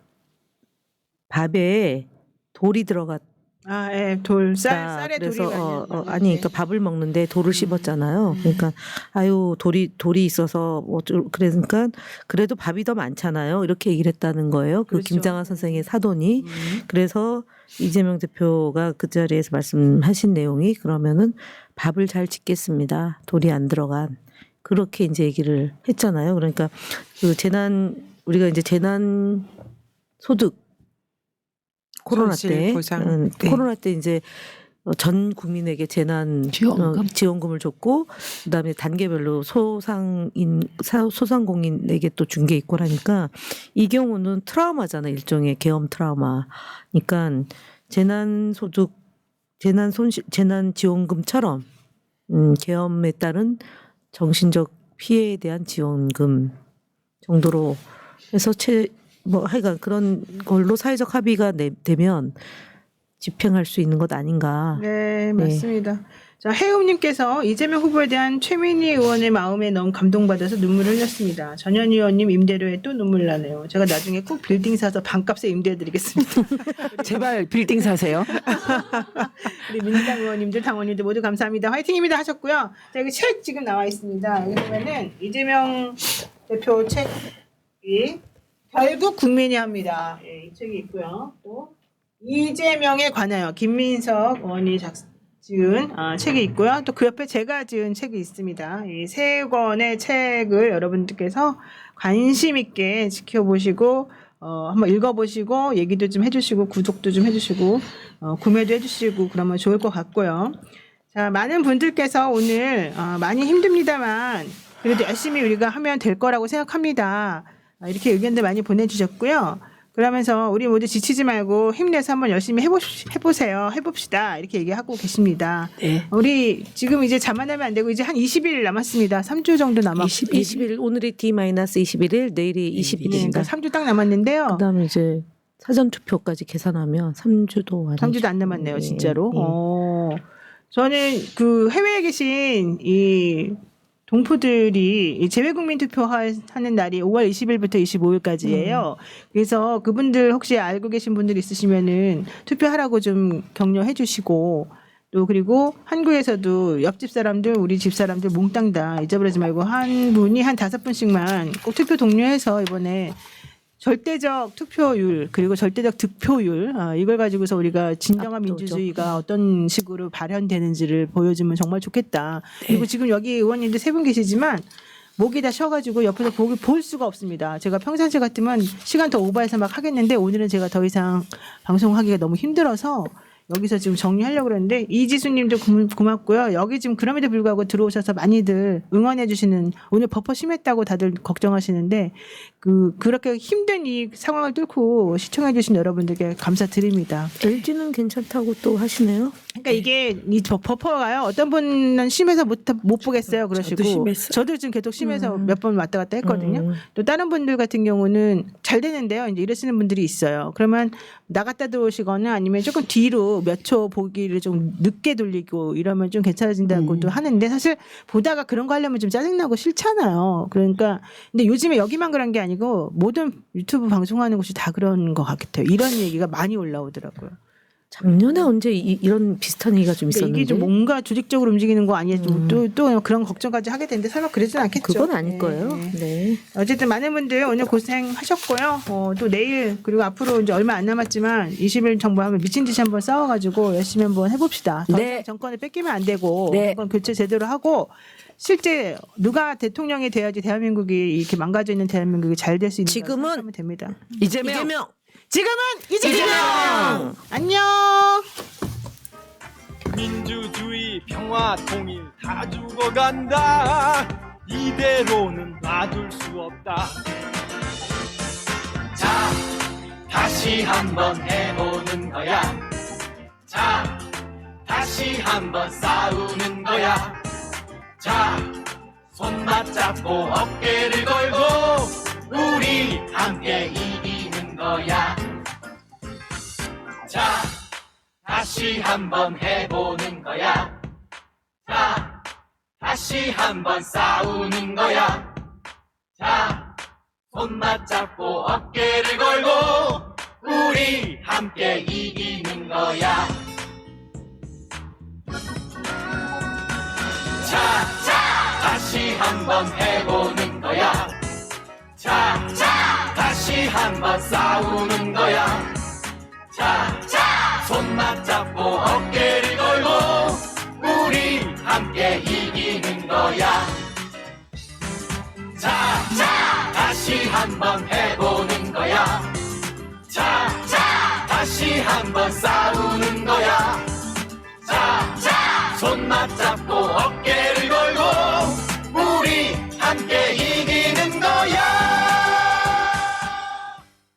밥에 돌이 들어갔 예, 쌀에 돌이 그래서 많이 아니 그러니까 밥을 먹는데 돌을 씹었잖아요. 그러니까 아유 돌이 있어서 그러니까 그래도 밥이 더 많잖아요. 이렇게 얘기를 했다는 거예요. 그 그렇죠. 김장하 선생의 사돈이. 그래서 이재명 대표가 그 자리에서 말씀하신 내용이 그러면은 밥을 잘 짓겠습니다. 돌이 안 들어간 그렇게 이제 얘기를 했잖아요. 그러니까 그 우리가 이제 재난 소득 코로나 손실 때 보상. 네. 코로나 때 이제 전 국민에게 재난 지원금을 줬고 그다음에 단계별로 소상공인에게 또 준 게 있고 하니까 이 경우는 트라우마잖아. 일종의 계엄 트라우마니까 재난 지원금처럼 계엄에 따른 정신적 피해에 대한 지원금 정도로 해서 하여간 그런 걸로 사회적 합의가 되면 집행할 수 있는 것 아닌가. 네, 맞습니다. 자, 해움님께서 이재명 후보에 대한 최민희 의원의 마음에 너무 감동받아서 눈물을 흘렸습니다. 전현 의원님 임대료에 또 눈물 나네요. 제가 나중에 꼭 빌딩 사서 반값에 임대해드리겠습니다. 제발 빌딩 사세요. 우리 민주당 의원님들, 당원님들 모두 감사합니다. 화이팅입니다 하셨고요. 자, 여기 책 지금 나와 있습니다. 여기 보면은 이재명 대표 책이 결국 국민이 합니다. 이 책이 있고요. 또 이재명에 관하여 김민석 의원이 지은 책이 있고요. 또 그 옆에 제가 지은 책이 있습니다. 이 세 권의 책을 여러분들께서 관심 있게 지켜보시고 한번 읽어보시고 얘기도 좀 해주시고 구독도 좀 해주시고 구매도 해주시고 그러면 좋을 것 같고요. 자, 많은 분들께서 오늘 많이 힘듭니다만 그래도 열심히 우리가 하면 될 거라고 생각합니다. 이렇게 의견들 많이 보내주셨고요. 그러면서 우리 모두 지치지 말고 힘내서 한번 열심히 해보세요. 해봅시다. 이렇게 얘기하고 계십니다. 네. 우리 지금 이제 자만하면 안 되고 이제 한 20일 남았습니다. 3주 정도 남았고. 20일 오늘이 D-21일 내일이 20일입니다. 그러니까 3주 딱 남았는데요. 그다음에 이제 사전 투표까지 계산하면 3주도 아니죠. 3주도 안 남았네요. 네. 진짜로. 네. 저는 그 해외에 계신 이 동포들이 재외국민 투표하는 날이 5월 20일부터 25일까지예요. 그래서 그분들 혹시 알고 계신 분들 있으시면은 투표하라고 좀 격려해 주시고 또 그리고 한국에서도 옆집 사람들 우리 집 사람들 몽땅 다 잊어버리지 말고 한 분이 한 5분씩만 꼭 투표 독려해서 이번에 절대적 투표율 그리고 절대적 득표율 이걸 가지고서 우리가 진정한 압도적. 민주주의가 어떤 식으로 발현되는지를 보여주면 정말 좋겠다. 그리고 지금 여기 의원님들 세 분 계시지만 목이 다 쉬어가지고 옆에서 볼 수가 없습니다. 제가 평상시 같으면 시간 더 오버해서 막 하겠는데 오늘은 제가 더 이상 방송하기가 너무 힘들어서 여기서 지금 정리하려고 그러는데 이지수님도 고맙고요. 여기 지금 그럼에도 불구하고 들어오셔서 많이들 응원해 주시는 오늘 버퍼 심했다고 다들 걱정하시는데 그렇게 힘든 이 상황을 뚫고 시청해 주신 여러분들께 감사드립니다. LG는 괜찮다고 또 하시네요. 그러니까 이게 이 버퍼가요. 어떤 분은 심해서 못 보겠어요. 그러시고 저도 심했어요. 저도 지금 계속 심해서 몇 번 왔다 갔다 했거든요. 또 다른 분들 같은 경우는 잘 되는데요. 이제 이러시는 분들이 있어요. 그러면 나갔다 들어오시거나 아니면 조금 뒤로 몇 초 보기를 좀 늦게 돌리고 이러면 좀 괜찮아진다고도 하는데 사실 보다가 그런 거 하려면 좀 짜증나고 싫잖아요. 그러니까 근데 요즘에 여기만 그런 게 아니고 모든 유튜브 방송하는 곳이 다 그런 것 같아요. 이런 얘기가 많이 올라오더라고요. 작년에 언제 이런 비슷한 얘기가 좀 그러니까 있었는데 이게 좀 뭔가 조직적으로 움직이는 거 아니에요? 또 그런 걱정까지 하게 되는데 설마 그러진 않겠죠? 그건 아닐 네. 거예요. 네. 어쨌든 많은 분들 오늘 고생하셨고요. 또 내일 그리고 앞으로 이제 얼마 안 남았지만 20일 정부 한번 미친 듯이 한번 싸워가지고 열심히 한번 해봅시다. 더 네. 이상 정권을 뺏기면 안 되고 네. 정권 교체 제대로 하고 실제 누가 대통령이 돼야지 대한민국이 이렇게 망가져 있는 대한민국이 잘 될 수 있는 지금은 하면 됩니다. 이재명. 지금은 이재명! 안녕. 민주주의 평화 통일 다 죽어간다 이대로는 놔둘 수 없다 자, 다시 한번 해보는 거야. 자, 다시 한번 싸우는 거야. 자, 손 맞잡고 어깨를 걸고 우리 함께 이기는 거야. 자, 다시 한번 해보는 거야. 자, 다시 한번 싸우는 거야. 자, 손 맞잡고 어깨를 걸고 우리 함께 이기는 거야. 자, 다시 한번 해보는 거야. 자, 다시 한번 싸우는 거야. 자, 손 맞잡고 어깨를 걸고 우리 함께 이기는 거야. 다시 한번 해보는 거야. 자, 다시 한번 싸우는 거야. 자, 손 맞잡고